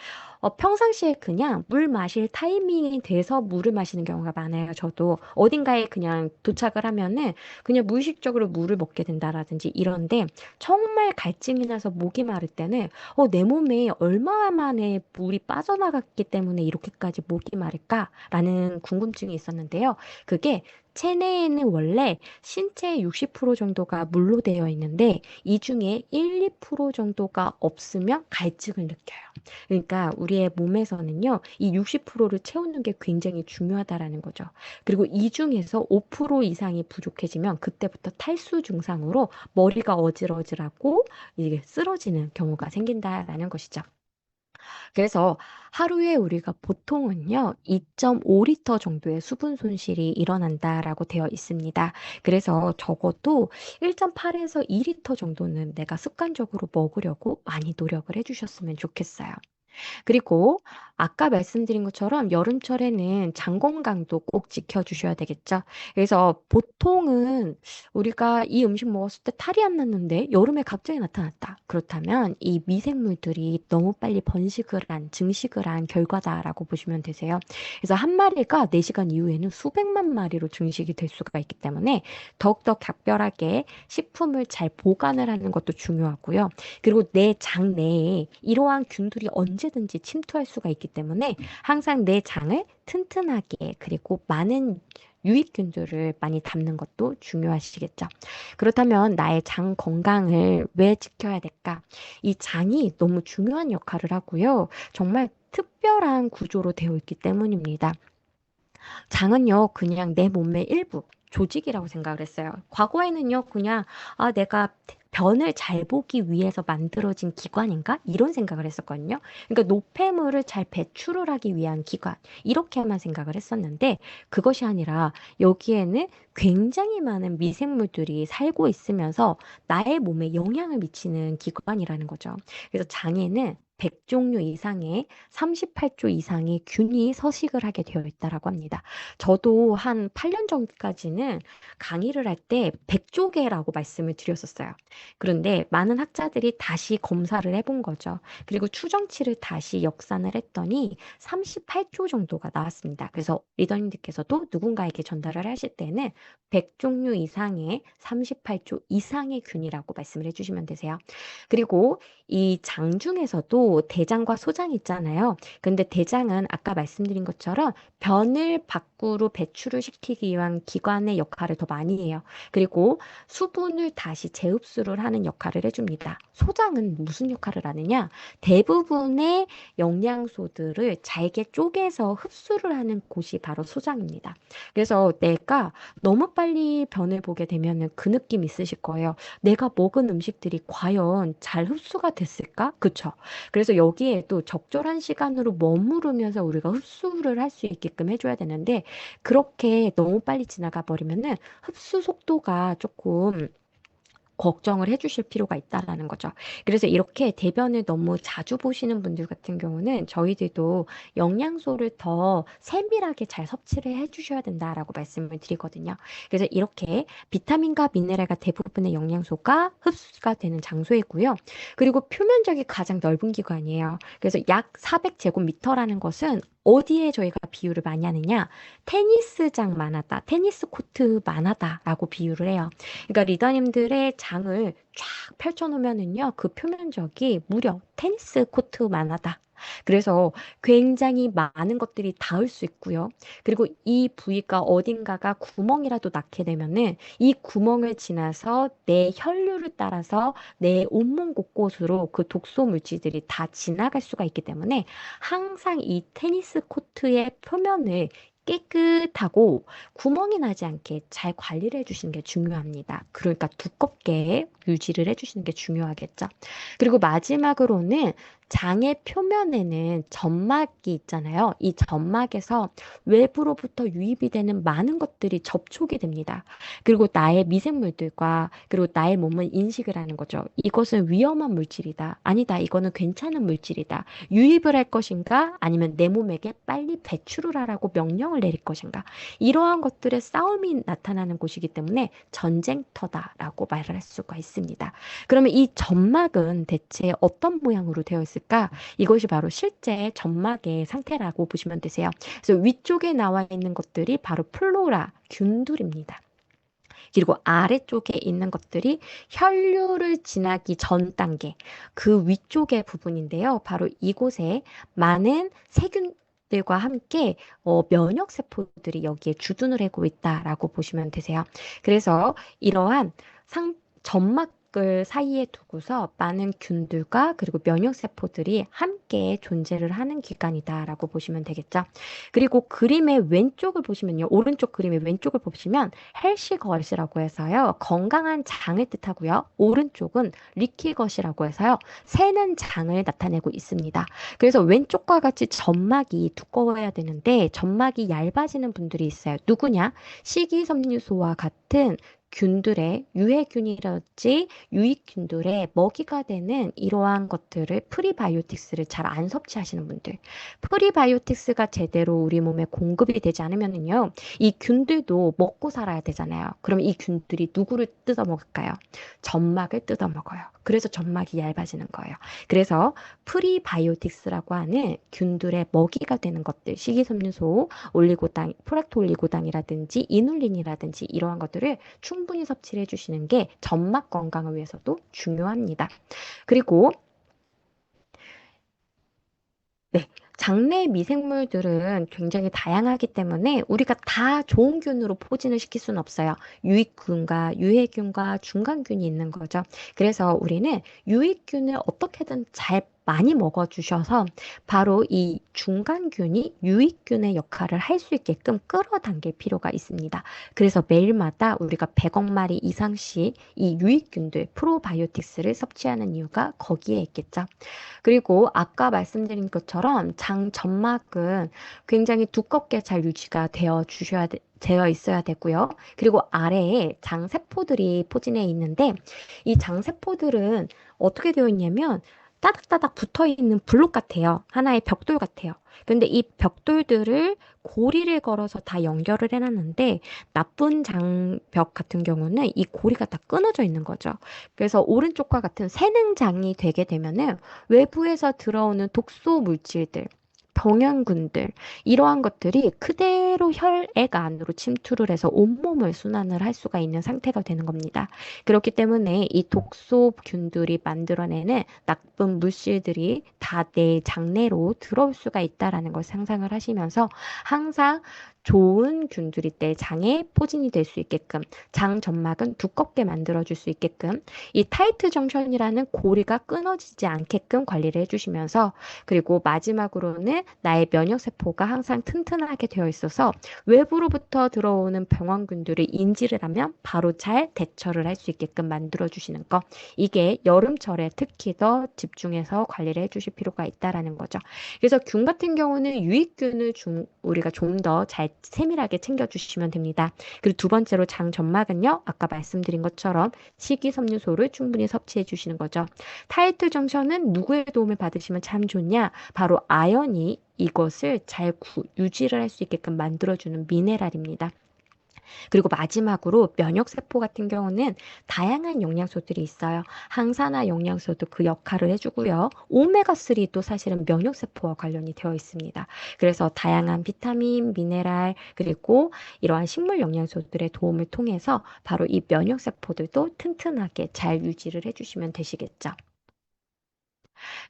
평상시에 그냥 물 마실 타이밍이 돼서 물을 마시는 경우가 많아요. 저도 어딘가에 그냥 도착을 하면은 그냥 무의식적으로 물을 먹게 된다라든지 이런데 정말 갈증이 나서 목이 마를 때는 내 몸에 얼마 만에 물이 빠져나갔기 때문에 이렇게까지 목이 마를까라는 궁금증이 있었는데요. 그게 체내에는 원래 신체의 60% 정도가 물로 되어 있는데 이 중에 1, 2% 정도가 없으면 갈증을 느껴요. 그러니까 우리의 몸에서는요, 이 60%를 채우는 게 굉장히 중요하다라는 거죠. 그리고 이 중에서 5% 이상이 부족해지면 그때부터 탈수 증상으로 머리가 어질어질하고 이게 쓰러지는 경우가 생긴다라는 것이죠. 그래서 하루에 우리가 보통은요, 2.5리터 정도의 수분 손실이 일어난다라고 되어 있습니다. 그래서 적어도 1.8에서 2리터 정도는 내가 습관적으로 먹으려고 많이 노력을 해주셨으면 좋겠어요. 그리고 아까 말씀드린 것처럼 여름철에는 장 건강도 꼭 지켜주셔야 되겠죠. 그래서 보통은 우리가 이 음식 먹었을 때 탈이 안 났는데 여름에 갑자기 나타났다. 그렇다면 이 미생물들이 너무 빨리 번식을 한, 증식을 한 결과다라고 보시면 되세요. 그래서 한 마리가 4시간 이후에는 수백만 마리로 증식이 될 수가 있기 때문에 더욱더 각별하게 식품을 잘 보관을 하는 것도 중요하고요. 그리고 내 장 내에 이러한 균들이 언제든지 침투할 수가 있기 때문에 항상 내 장을 튼튼하게 그리고 많은 유익균들을 많이 담는 것도 중요하시겠죠. 그렇다면 나의 장 건강을 왜 지켜야 될까? 이 장이 너무 중요한 역할을 하고요. 정말 특별한 구조로 되어 있기 때문입니다. 장은요, 그냥 내 몸의 일부, 조직이라고 생각을 했어요. 과거에는요, 그냥, 내가 변을 잘 보기 위해서 만들어진 기관인가? 이런 생각을 했었거든요. 그러니까 노폐물을 잘 배출을 하기 위한 기관. 이렇게만 생각을 했었는데 그것이 아니라 여기에는 굉장히 많은 미생물들이 살고 있으면서 나의 몸에 영향을 미치는 기관이라는 거죠. 그래서 장에는 100종류 이상의 38조 이상의 균이 서식을 하게 되어 있다라고 합니다. 저도 한 8년 전까지는 강의를 할 때 100조개라고 말씀을 드렸었어요. 그런데 많은 학자들이 다시 검사를 해본 거죠. 그리고 추정치를 다시 역산을 했더니 38조 정도가 나왔습니다. 그래서 리더님들께서도 누군가에게 전달을 하실 때는 100종류 이상의 38조 이상의 균이라고 말씀을 해주시면 되세요. 그리고 이 장 중에서도 대장과 소장이 있잖아요. 근데 대장은 아까 말씀드린 것처럼 변을 밖으로 배출을 시키기 위한 기관의 역할을 더 많이 해요. 그리고 수분을 다시 재흡수를 하는 역할을 해줍니다. 소장은 무슨 역할을 하느냐? 대부분의 영양소들을 잘게 쪼개서 흡수를 하는 곳이 바로 소장입니다. 그래서 내가 너무 빨리 변을 보게 되면 그 느낌 있으실 거예요. 내가 먹은 음식들이 과연 잘 흡수가 됐을까? 그쵸? 그래서 여기에 또 적절한 시간으로 머무르면서 우리가 흡수를 할 수 있게끔 해줘야 되는데 그렇게 너무 빨리 지나가 버리면은 흡수 속도가 조금 걱정을 해주실 필요가 있다라는 거죠. 그래서 이렇게 대변을 너무 자주 보시는 분들 같은 경우는 저희들도 영양소를 더 세밀하게 잘 섭취를 해주셔야 된다라고 말씀을 드리거든요. 그래서 이렇게 비타민과 미네랄과 대부분의 영양소가 흡수가 되는 장소이고요. 그리고 표면적이 가장 넓은 기관이에요. 그래서 약 400제곱미터라는 것은 어디에 저희가 비유를 많이 하느냐? 테니스장만 하다, 테니스 코트만 하다라고 비유를 해요. 그러니까 리더님들의 장을 쫙 펼쳐놓으면은요, 그 표면적이 무려 테니스 코트만 하다. 그래서 굉장히 많은 것들이 닿을 수 있고요. 그리고 이 부위가 어딘가가 구멍이라도 낳게 되면은 이 구멍을 지나서 내 혈류를 따라서 내 온몸 곳곳으로 그 독소 물질들이 다 지나갈 수가 있기 때문에 항상 이 테니스 코트의 표면을 깨끗하고 구멍이 나지 않게 잘 관리를 해주시는 게 중요합니다. 그러니까 두껍게 유지를 해주시는 게 중요하겠죠. 그리고 마지막으로는 장의 표면에는 점막이 있잖아요. 이 점막에서 외부로부터 유입이 되는 많은 것들이 접촉이 됩니다. 그리고 나의 미생물들과 그리고 나의 몸은 인식을 하는 거죠. 이것은 위험한 물질이다. 아니다. 이거는 괜찮은 물질이다. 유입을 할 것인가? 아니면 내 몸에게 빨리 배출을 하라고 명령을 내릴 것인가? 이러한 것들의 싸움이 나타나는 곳이기 때문에 전쟁터다라고 말을 할 수가 있습니다. 그러면 이 점막은 대체 어떤 모양으로 되어 있을까? 이것이 바로 실제 점막의 상태라고 보시면 되세요. 그래서 위쪽에 나와 있는 것들이 바로 플로라, 균들입니다. 그리고 아래쪽에 있는 것들이 혈류를 지나기 전 단계, 그 위쪽의 부분인데요. 바로 이곳에 많은 세균 들과 함께 면역 세포들이 여기에 주둔을 하고 있다라고 보시면 되세요. 그래서 이러한 점막을 사이에 두고서 많은 균들과 그리고 면역 세포들이 함께 존재를 하는 기관이다라고 보시면 되겠죠. 그리고 그림의 왼쪽을 보시면요. 오른쪽 그림의 왼쪽을 보시면 헬시것이라고 해서요. 건강한 장을 뜻하고요. 오른쪽은 리키것이라고 해서요. 새는 장을 나타내고 있습니다. 그래서 왼쪽과 같이 점막이 두꺼워야 되는데 점막이 얇아지는 분들이 있어요. 누구냐? 식이섬유소와 같은 균들의 유해균이랄지 유익균들의 먹이가 되는 이러한 것들을 프리바이오틱스를 잘 안 섭취하시는 분들. 프리바이오틱스가 제대로 우리 몸에 공급이 되지 않으면은요, 이 균들도 먹고 살아야 되잖아요. 그럼 이 균들이 누구를 뜯어먹을까요? 점막을 뜯어먹어요. 그래서 점막이 얇아지는 거예요. 그래서 프리바이오틱스라고 하는 균들의 먹이가 되는 것들, 식이섬유소, 올리고당, 프락톨리고당이라든지 이눌린이라든지 이러한 것들을 충분히 섭취를 해주시는 게 점막 건강을 위해서도 중요합니다. 그리고 네, 장내 미생물들은 굉장히 다양하기 때문에 우리가 다 좋은 균으로 포진을 시킬 수는 없어요. 유익균과 유해균과 중간균이 있는 거죠. 그래서 우리는 유익균을 어떻게든 잘 많이 먹어주셔서 바로 이 중간균이 유익균의 역할을 할 수 있게끔 끌어당길 필요가 있습니다. 그래서 매일마다 우리가 100억 마리 이상씩 이 유익균들, 프로바이오틱스를 섭취하는 이유가 거기에 있겠죠. 그리고 아까 말씀드린 것처럼 장 점막은 굉장히 두껍게 잘 유지가 되어 있어야 되고요. 그리고 아래에 장세포들이 포진해 있는데 이 장세포들은 어떻게 되어 있냐면 따닥따닥 붙어 있는 블록 같아요. 하나의 벽돌 같아요. 근데 이 벽돌들을 고리를 걸어서 다 연결을 해놨는데 나쁜 장벽 같은 경우는 이 고리가 다 끊어져 있는 거죠. 그래서 오른쪽과 같은 세능장이 되게 되면은 외부에서 들어오는 독소 물질들, 병원군들 이러한 것들이 그대로 혈액 안으로 침투를 해서 온몸을 순환을 할 수가 있는 상태가 되는 겁니다. 그렇기 때문에 이 독소균들이 만들어내는 나쁜 물질들이 다 내 장내로 들어올 수가 있다라는 걸 상상을 하시면서 항상 좋은 균들이 내 장에 포진이 될 수 있게끔 장 점막은 두껍게 만들어줄 수 있게끔 이 타이트 정션이라는 고리가 끊어지지 않게끔 관리를 해주시면서 그리고 마지막으로는 나의 면역세포가 항상 튼튼하게 되어 있어서 외부로부터 들어오는 병원균들이 인지를 하면 바로 잘 대처를 할 수 있게끔 만들어주시는 거. 이게 여름철에 특히 더 집중해서 관리를 해주실 필요가 있다라는 거죠. 그래서 균 같은 경우는 유익균을 우리가 좀 더 잘 세밀하게 챙겨주시면 됩니다. 그리고 두 번째로 장 점막은요, 아까 말씀드린 것처럼 식이섬유소를 충분히 섭취해 주시는 거죠. 타이트 정션은 누구의 도움을 받으시면 참 좋냐? 바로 아연이 이것을 잘 유지를 할 수 있게끔 만들어주는 미네랄입니다. 그리고 마지막으로 면역세포 같은 경우는 다양한 영양소들이 있어요. 항산화 영양소도 그 역할을 해주고요. 오메가3도 사실은 면역세포와 관련이 되어 있습니다. 그래서 다양한 비타민, 미네랄, 그리고 이러한 식물 영양소들의 도움을 통해서 바로 이 면역세포들도 튼튼하게 잘 유지를 해주시면 되시겠죠.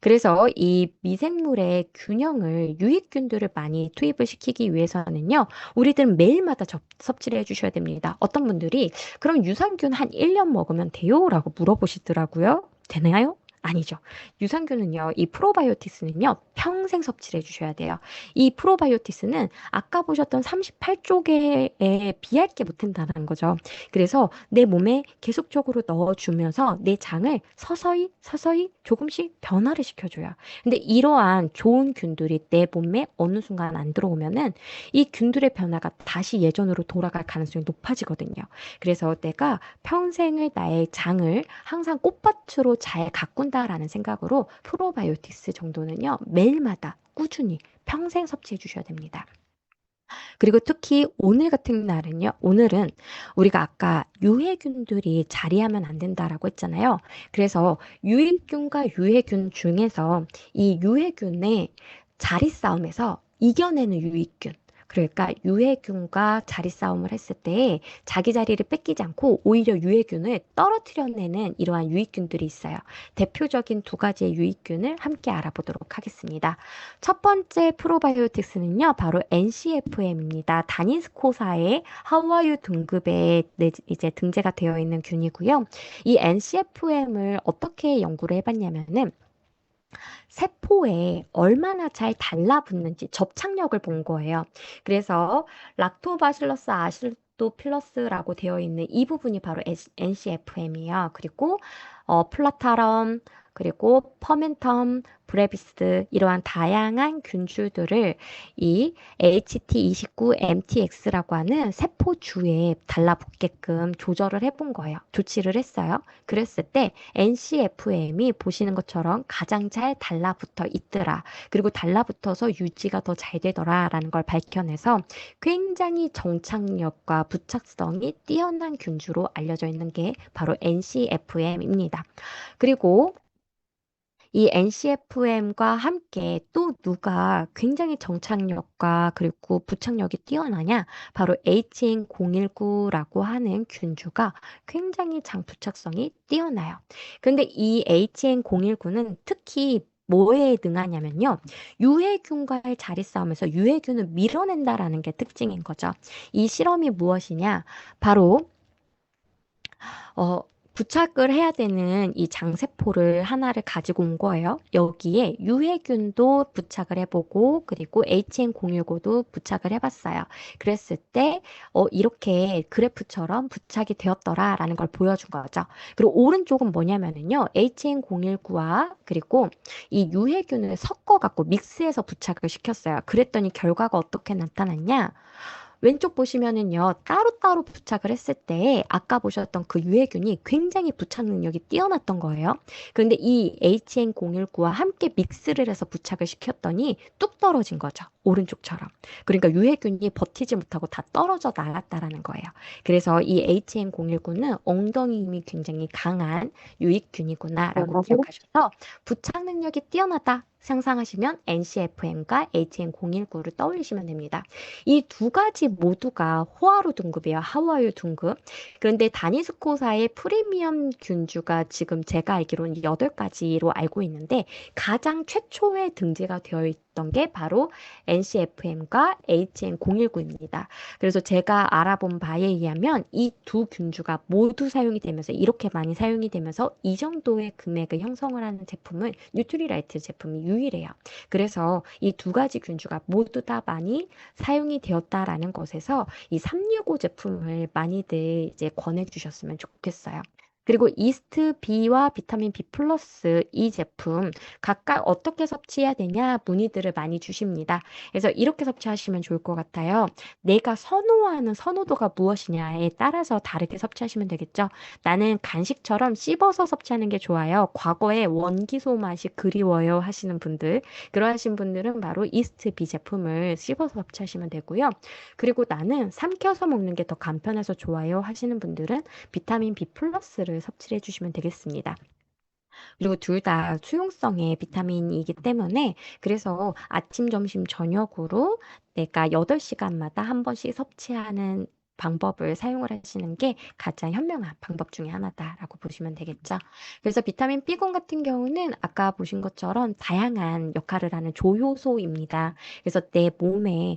그래서 이 미생물의 균형을 유익균들을 많이 투입을 시키기 위해서는요, 우리들은 매일마다 섭취를 해주셔야 됩니다. 어떤 분들이 그럼 유산균 한 1년 먹으면 돼요? 라고 물어보시더라고요. 되나요? 아니죠. 유산균은요, 이 프로바이오티스는요, 평생 섭취를 해주셔야 돼요. 이 프로바이오티스는 아까 보셨던 38쪽에 비할 게 못한다는 거죠. 그래서 내 몸에 계속적으로 넣어주면서 내 장을 서서히 서서히 조금씩 변화를 시켜줘요. 근데 이러한 좋은 균들이 내 몸에 어느 순간 안 들어오면은 이 균들의 변화가 다시 예전으로 돌아갈 가능성이 높아지거든요. 그래서 내가 평생을 나의 장을 항상 꽃밭으로 잘 가꾼다라는 생각으로 프로바이오틱스 정도는요, 매일마다 꾸준히 평생 섭취해 주셔야 됩니다. 그리고 특히 오늘 같은 날은요, 오늘은 우리가 아까 유해균들이 자리하면 안 된다라고 했잖아요. 그래서 유익균과 유해균 중에서 이 유해균의 자리 싸움에서 이겨내는 유익균. 그러니까 유해균과 자리 싸움을 했을 때 자기 자리를 뺏기지 않고 오히려 유해균을 떨어뜨려내는 이러한 유익균들이 있어요. 대표적인 두 가지의 유익균을 함께 알아보도록 하겠습니다. 첫 번째 프로바이오틱스는요, 바로 NCFM입니다. 다니스코사의 하와유 등급에 이제 등재가 되어 있는 균이고요. 이 NCFM을 어떻게 연구를 해봤냐면은 세포에 얼마나 잘 달라붙는지 접착력을 본 거예요. 그래서 락토바실러스 아시도필러스라고 되어 있는 이 부분이 바로 NCFM이에요. 그리고 플라타럼, 그리고 퍼멘텀, 브레비스 이러한 다양한 균주들을 이 HT29MTX라고 하는 세포주에 달라붙게끔 조절을 해본 거예요. 조치를 했어요. 그랬을 때 NCFM이 보시는 것처럼 가장 잘 달라붙어 있더라. 그리고 달라붙어서 유지가 더 잘 되더라라는 걸 밝혀내서 굉장히 정착력과 부착성이 뛰어난 균주로 알려져 있는 게 바로 NCFM입니다. 그리고 이 NCFM과 함께 또 누가 굉장히 정착력과 그리고 부착력이 뛰어나냐? 바로 HN019라고 하는 균주가 굉장히 장부착성이 뛰어나요. 근데 이 HN019는 특히 뭐에 능하냐면요. 유해균과의 자리 싸움에서 유해균을 밀어낸다라는 게 특징인 거죠. 이 실험이 무엇이냐? 바로 어, 부착을 해야 되는 이 장세포를 하나를 가지고 온 거예요. 여기에 유해균도 부착을 해보고, 그리고 HN019도 부착을 해봤어요. 그랬을 때, 이렇게 그래프처럼 부착이 되었더라라는 걸 보여준 거죠. 그리고 오른쪽은 뭐냐면은요, HN019와 그리고 이 유해균을 섞어갖고 믹스해서 부착을 시켰어요. 그랬더니 결과가 어떻게 나타났냐? 왼쪽 보시면은요, 따로따로 부착을 했을 때 아까 보셨던 그 유해균이 굉장히 부착 능력이 뛰어났던 거예요. 그런데 이 HN019와 함께 믹스를 해서 부착을 시켰더니 뚝 떨어진 거죠. 오른쪽처럼. 그러니까 유해균이 버티지 못하고 다 떨어져 나갔다라는 거예요. 그래서 이 HN019는 엉덩이 힘이 굉장히 강한 유익균이구나라고 기억하셔서 부착 능력이 뛰어나다 상상하시면 NCFM과 HN019를 떠올리시면 됩니다. 이 두 가지 모두가 호화루 등급이에요. 하와이유 등급. 그런데 다니스코사의 프리미엄 균주가 지금 제가 알기로는 8가지로 알고 있는데 가장 최초에 등재가 되어 있던 게 바로 NCFM과 HN019입니다. 그래서 제가 알아본 바에 의하면 이 두 균주가 모두 사용이 되면서 이렇게 많이 사용이 되면서 이 정도의 금액을 형성을 하는 제품은 뉴트리라이트 제품이 유일해요. 그래서 이 두 가지 균주가 모두 다 많이 사용이 되었다라는 것에서 이 365 제품을 많이들 이제 권해주셨으면 좋겠어요. 그리고 이스트 B와 비타민 B 플러스 이 제품 각각 어떻게 섭취해야 되냐 문의들을 많이 주십니다. 그래서 이렇게 섭취하시면 좋을 것 같아요. 내가 선호하는 선호도가 무엇이냐에 따라서 다르게 섭취하시면 되겠죠. 나는 간식처럼 씹어서 섭취하는 게 좋아요. 과거에 원기소 맛이 그리워요 하시는 분들, 그러하신 분들은 바로 이스트 B 제품을 씹어서 섭취하시면 되고요. 그리고 나는 삼켜서 먹는 게 더 간편해서 좋아요 하시는 분들은 비타민 B 플러스를 섭취를 해주시면 되겠습니다. 그리고 둘 다 수용성의 비타민이기 때문에 그래서 아침, 점심, 저녁으로 내가 8시간마다 한 번씩 섭취하는 방법을 사용을 하시는 게 가장 현명한 방법 중에 하나다라고 보시면 되겠죠. 그래서 비타민 B군 같은 경우는 아까 보신 것처럼 다양한 역할을 하는 조효소입니다. 그래서 내 몸에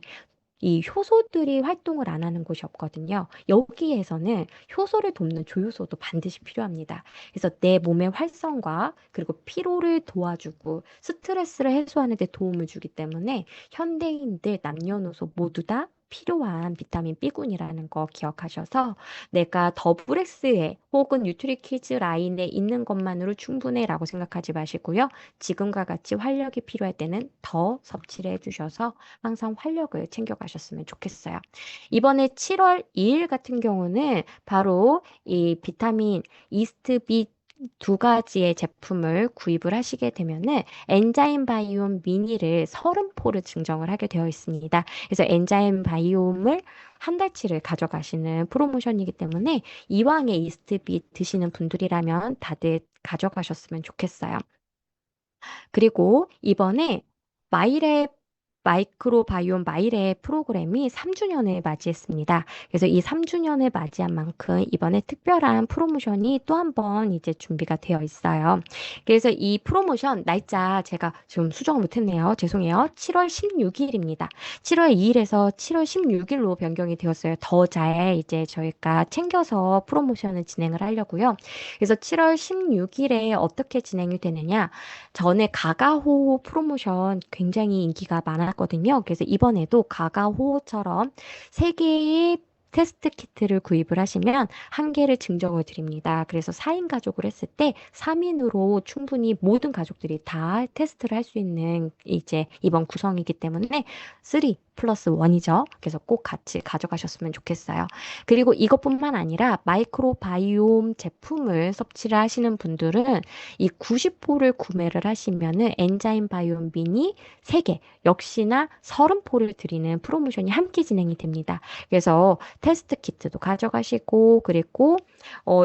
이 효소들이 활동을 안 하는 곳이 없거든요. 여기에서는 효소를 돕는 조효소도 반드시 필요합니다. 그래서 내 몸의 활성과 그리고 피로를 도와주고 스트레스를 해소하는 데 도움을 주기 때문에 현대인들 남녀노소 모두 다 필요한 비타민 B군이라는 거 기억하셔서 내가 더블엑스에 혹은 뉴트리키즈 라인에 있는 것만으로 충분해라고 생각하지 마시고요. 지금과 같이 활력이 필요할 때는 더 섭취를 해주셔서 항상 활력을 챙겨가셨으면 좋겠어요. 이번에 7월 2일 같은 경우는 바로 이 비타민 이스트 B 두 가지의 제품을 구입을 하시게 되면은 엔자임 바이옴 미니를 30포를 증정을 하게 되어 있습니다. 그래서 엔자임 바이옴을 한 달치를 가져가시는 프로모션이기 때문에 이왕에 이스트비 드시는 분들이라면 다들 가져가셨으면 좋겠어요. 그리고 이번에 마이랩 마이크로바이옴 마이랩 프로그램이 3주년을 맞이했습니다. 그래서 이 3주년을 맞이한 만큼 이번에 특별한 프로모션이 또 한 번 이제 준비가 되어 있어요. 그래서 이 프로모션 날짜 제가 좀 수정을 못했네요. 죄송해요. 7월 16일입니다. 7월 2일에서 7월 16일로 변경이 되었어요. 더 잘 이제 저희가 챙겨서 프로모션을 진행을 하려고요. 그래서 7월 16일에 어떻게 진행이 되느냐? 전에 가가호 프로모션 굉장히 인기가 많았거든요. 그래서 이번에도 가가호처럼 세개의 테스트 키트를 구입을 하시면 한 개를 증정을 드립니다. 그래서 4인 가족을 했을 때 3인으로 충분히 모든 가족들이 다 테스트를 할 수 있는 이제 이번 구성이기 때문에 3 플러스 1이죠. 그래서 꼭 같이 가져가셨으면 좋겠어요. 그리고 이것뿐만 아니라 마이크로바이옴 제품을 섭취를 하시는 분들은 이 90포를 구매를 하시면은 엔자임 바이옴 미니 3개, 역시나 30포를 드리는 프로모션이 함께 진행이 됩니다. 그래서 테스트 키트도 가져가시고, 그리고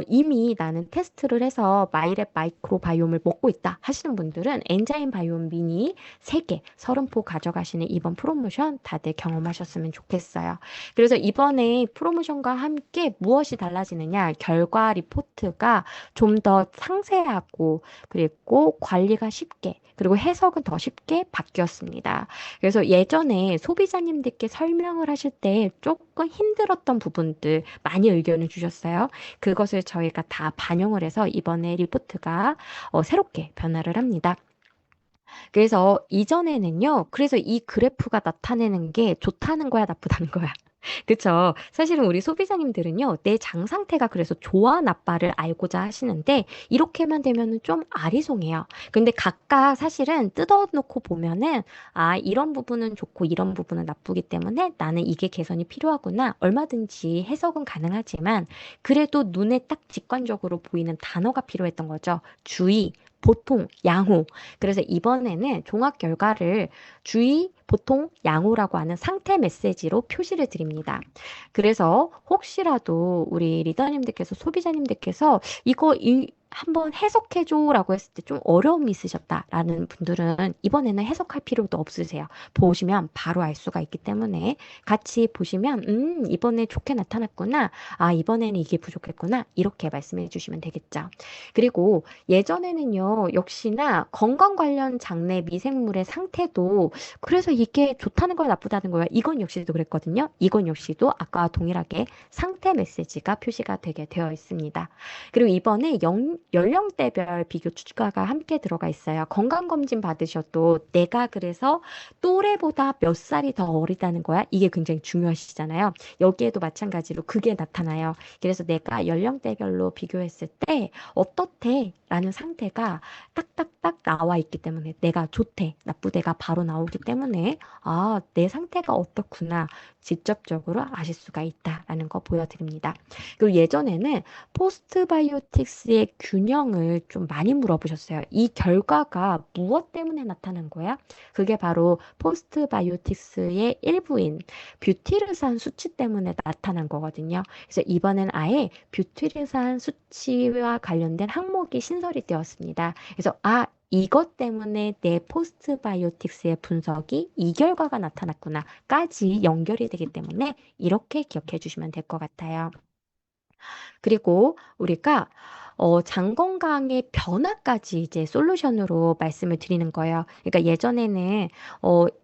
이미 나는 테스트를 해서 마이랩 마이크로바이옴을 먹고 있다 하시는 분들은 엔자임 바이옴 미니 3개, 30포 가져가시는 이번 프로모션 다들 다들 경험하셨으면 좋겠어요. 그래서 이번에 프로모션과 함께 무엇이 달라지느냐? 결과 리포트가 좀 더 상세하고 그리고 관리가 쉽게 그리고 해석은 더 쉽게 바뀌었습니다. 그래서 예전에 소비자님들께 설명을 하실 때 조금 힘들었던 부분들 많이 의견을 주셨어요. 그것을 저희가 다 반영을 해서 이번에 리포트가 새롭게 변화를 합니다. 그래서 이전에는요, 그래서 이 그래프가 나타내는 게 좋다는 거야, 나쁘다는 거야. 그쵸. 사실은 우리 소비자님들은요, 내 장 상태가 그래서 좋아, 나빠를 알고자 하시는데, 이렇게만 되면은 좀 아리송해요. 근데 각각 사실은 뜯어놓고 보면은, 아, 이런 부분은 좋고, 이런 부분은 나쁘기 때문에 나는 이게 개선이 필요하구나. 얼마든지 해석은 가능하지만, 그래도 눈에 딱 직관적으로 보이는 단어가 필요했던 거죠. 주의, 보통, 양호. 그래서 이번에는 종합 결과를 주의, 보통, 양호라고 하는 상태 메시지로 표시를 드립니다. 그래서 혹시라도 우리 리더님들께서 소비자님들께서 한번 해석해줘라고 했을 때 좀 어려움이 있으셨다라는 분들은 이번에는 해석할 필요도 없으세요. 보시면 바로 알 수가 있기 때문에 같이 보시면 이번에 좋게 나타났구나. 아, 이번에는 이게 부족했구나. 이렇게 말씀해 주시면 되겠죠. 그리고 예전에는요, 역시나 건강 관련 장내 미생물의 상태도 그래서 이게 좋다는 거야, 나쁘다는 거야. 이건 역시도 그랬거든요. 이건 역시도 아까와 동일하게 상태 메시지가 표시가 되게 되어 있습니다. 그리고 이번에 연령대별 비교 추가가 함께 들어가 있어요. 건강검진 받으셔도 내가 그래서 또래보다 몇 살이 더 어리다는 거야. 이게 굉장히 중요하시잖아요. 여기에도 마찬가지로 그게 나타나요. 그래서 내가 연령대별로 비교했을 때 어떻대? 라는 상태가 딱딱딱 나와 있기 때문에 내가 좋대, 나쁘대가 바로 나오기 때문에 아, 내 상태가 어떻구나 직접적으로 아실 수가 있다라는 거 보여드립니다. 그리고 예전에는 포스트바이오틱스의 균형을 좀 많이 물어보셨어요. 이 결과가 무엇 때문에 나타난 거야? 그게 바로 포스트바이오틱스의 일부인 뷰티르산 수치 때문에 나타난 거거든요. 그래서 이번엔 아예 뷰티르산 수치와 관련된 항목이 신설이 되었습니다. 그래서 이것 때문에 내 포스트바이오틱스의 분석이 이 결과가 나타났구나까지 연결이 되기 때문에 이렇게 기억해 주시면 될 것 같아요. 그리고 우리가 장 건강의 변화까지 이제 솔루션으로 말씀을 드리는 거예요. 그러니까 예전에는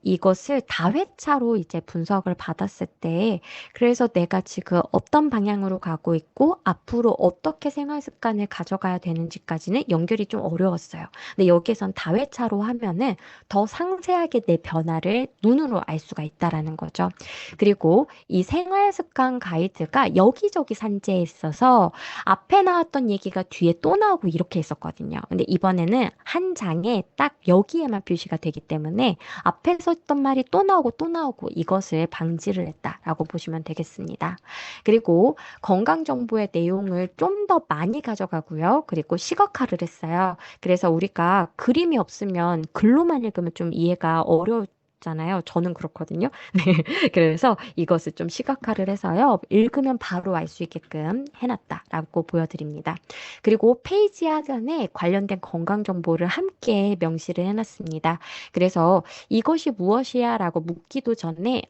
이것을 다회차로 이제 분석을 받았을 때 그래서 내가 지금 어떤 방향으로 가고 있고 앞으로 어떻게 생활 습관을 가져가야 되는지까지는 연결이 좀 어려웠어요. 근데 여기에선 다회차로 하면은 더 상세하게 내 변화를 눈으로 알 수가 있다라는 거죠. 그리고 이 생활 습관 가이드가 여기저기 산재해 있어서 앞에 나왔던 얘기가 뒤에 또 나오고 이렇게 했었거든요. 근데 이번에는 한 장에 딱 여기에만 표시가 되기 때문에 앞에서 했던 말이 또 나오고 또 나오고 이것을 방지를 했다라고 보시면 되겠습니다. 그리고 건강 정보의 내용을 좀 더 많이 가져가고요. 그리고 시각화를 했어요. 그래서 우리가 그림이 없으면 글로만 읽으면 좀 이해가 어렵잖아요. 저는 그렇거든요. 네. 그래서 이것을 좀 시각화를 해서요. 읽으면 바로 알 수 있게끔 해놨다라고 보여드립니다. 그리고 페이지 하단에 관련된 건강 정보를 함께 명시를 해놨습니다. 그래서 이것이 무엇이야? 라고 묻기도 전에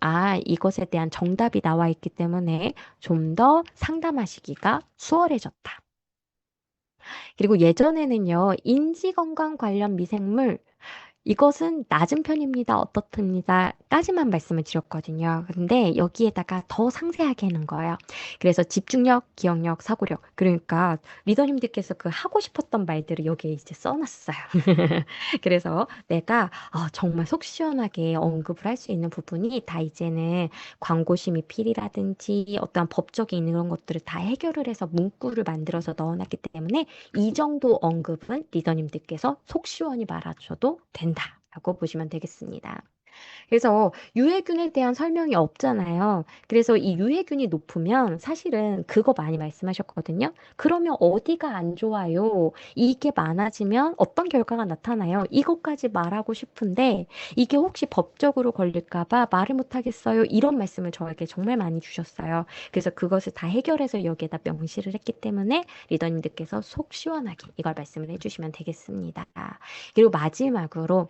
이것에 대한 정답이 나와 있기 때문에 좀 더 상담하시기가 수월해졌다. 그리고 예전에는요, 인지건강 관련 미생물, 이것은 낮은 편입니다. 어떻습니다.까지만 말씀을 드렸거든요. 근데 여기에다가 더 상세하게 하는 거예요. 그래서 집중력, 기억력, 사고력. 그러니까 리더님들께서 그 하고 싶었던 말들을 여기에 이제 써놨어요. 그래서 내가 정말 속 시원하게 언급을 할 수 있는 부분이 다 이제는 광고 심의필이라든지 어떤 법적인 이런 것들을 다 해결을 해서 문구를 만들어서 넣어놨기 때문에 이 정도 언급은 리더님들께서 속 시원히 말하셔도 된다라고 보시면 되겠습니다. 그래서 유해균에 대한 설명이 없잖아요. 그래서 이 유해균이 높으면 사실은 그거 많이 말씀하셨거든요. 그러면 어디가 안 좋아요? 이게 많아지면 어떤 결과가 나타나요? 이것까지 말하고 싶은데 이게 혹시 법적으로 걸릴까 봐 말을 못 하겠어요. 이런 말씀을 저에게 정말 많이 주셨어요. 그래서 그것을 다 해결해서 여기에다 명시를 했기 때문에 리더님들께서 속 시원하게 이걸 말씀을 해주시면 되겠습니다. 그리고 마지막으로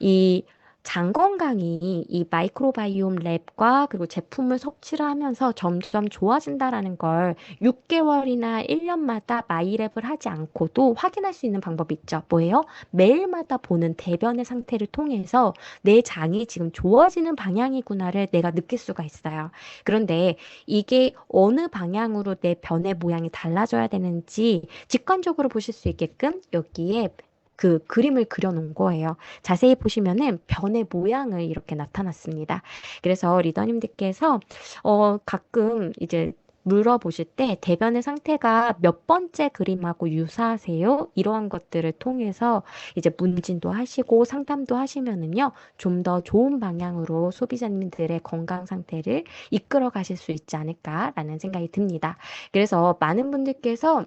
이 장 건강이 이 마이크로바이옴 랩과 그리고 제품을 섭취를 하면서 점점 좋아진다라는 걸 6개월이나 1년마다 마이랩을 하지 않고도 확인할 수 있는 방법이 있죠. 뭐예요? 매일마다 보는 대변의 상태를 통해서 내 장이 지금 좋아지는 방향이구나를 내가 느낄 수가 있어요. 그런데 이게 어느 방향으로 내 변의 모양이 달라져야 되는지 직관적으로 보실 수 있게끔 여기에 그 그림을 그려놓은 거예요. 자세히 보시면은 변의 모양을 이렇게 나타났습니다. 그래서 리더님들께서 가끔 이제 물어보실 때 대변의 상태가 몇 번째 그림하고 유사하세요? 이러한 것들을 통해서 이제 문진도 하시고 상담도 하시면은요, 좀 더 좋은 방향으로 소비자님들의 건강 상태를 이끌어 가실 수 있지 않을까라는 생각이 듭니다. 그래서 많은 분들께서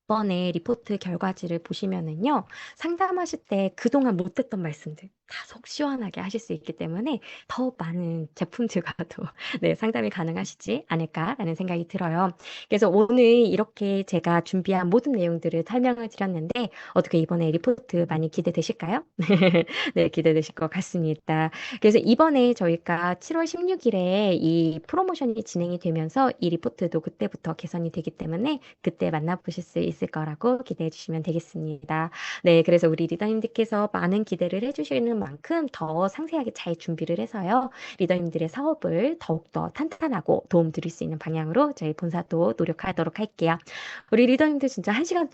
이번에 리포트 결과지를 보시면은요, 상담하실 때 그동안 못했던 말씀들 다 속 시원하게 하실 수 있기 때문에 더 많은 제품들과도 네, 상담이 가능하시지 않을까라는 생각이 들어요. 그래서 오늘 이렇게 제가 준비한 모든 내용들을 설명을 드렸는데 어떻게 이번에 리포트 많이 기대되실까요? 네, 기대되실 것 같습니다. 그래서 이번에 저희가 7월 16일에 이 프로모션이 진행이 되면서 이 리포트도 그때부터 개선이 되기 때문에 그때 만나보실 수 있을 거라고 기대해 주시면 되겠습니다. 네, 그래서 우리 리더님들께서 많은 기대를 해주시는 만큼 더 상세하게 잘 준비를 해서요. 리더님들의 사업을 더욱더 탄탄하고 도움 드릴 수 있는 방향으로 저희 본사도 노력하도록 할게요. 우리 리더님들 진짜 한 시간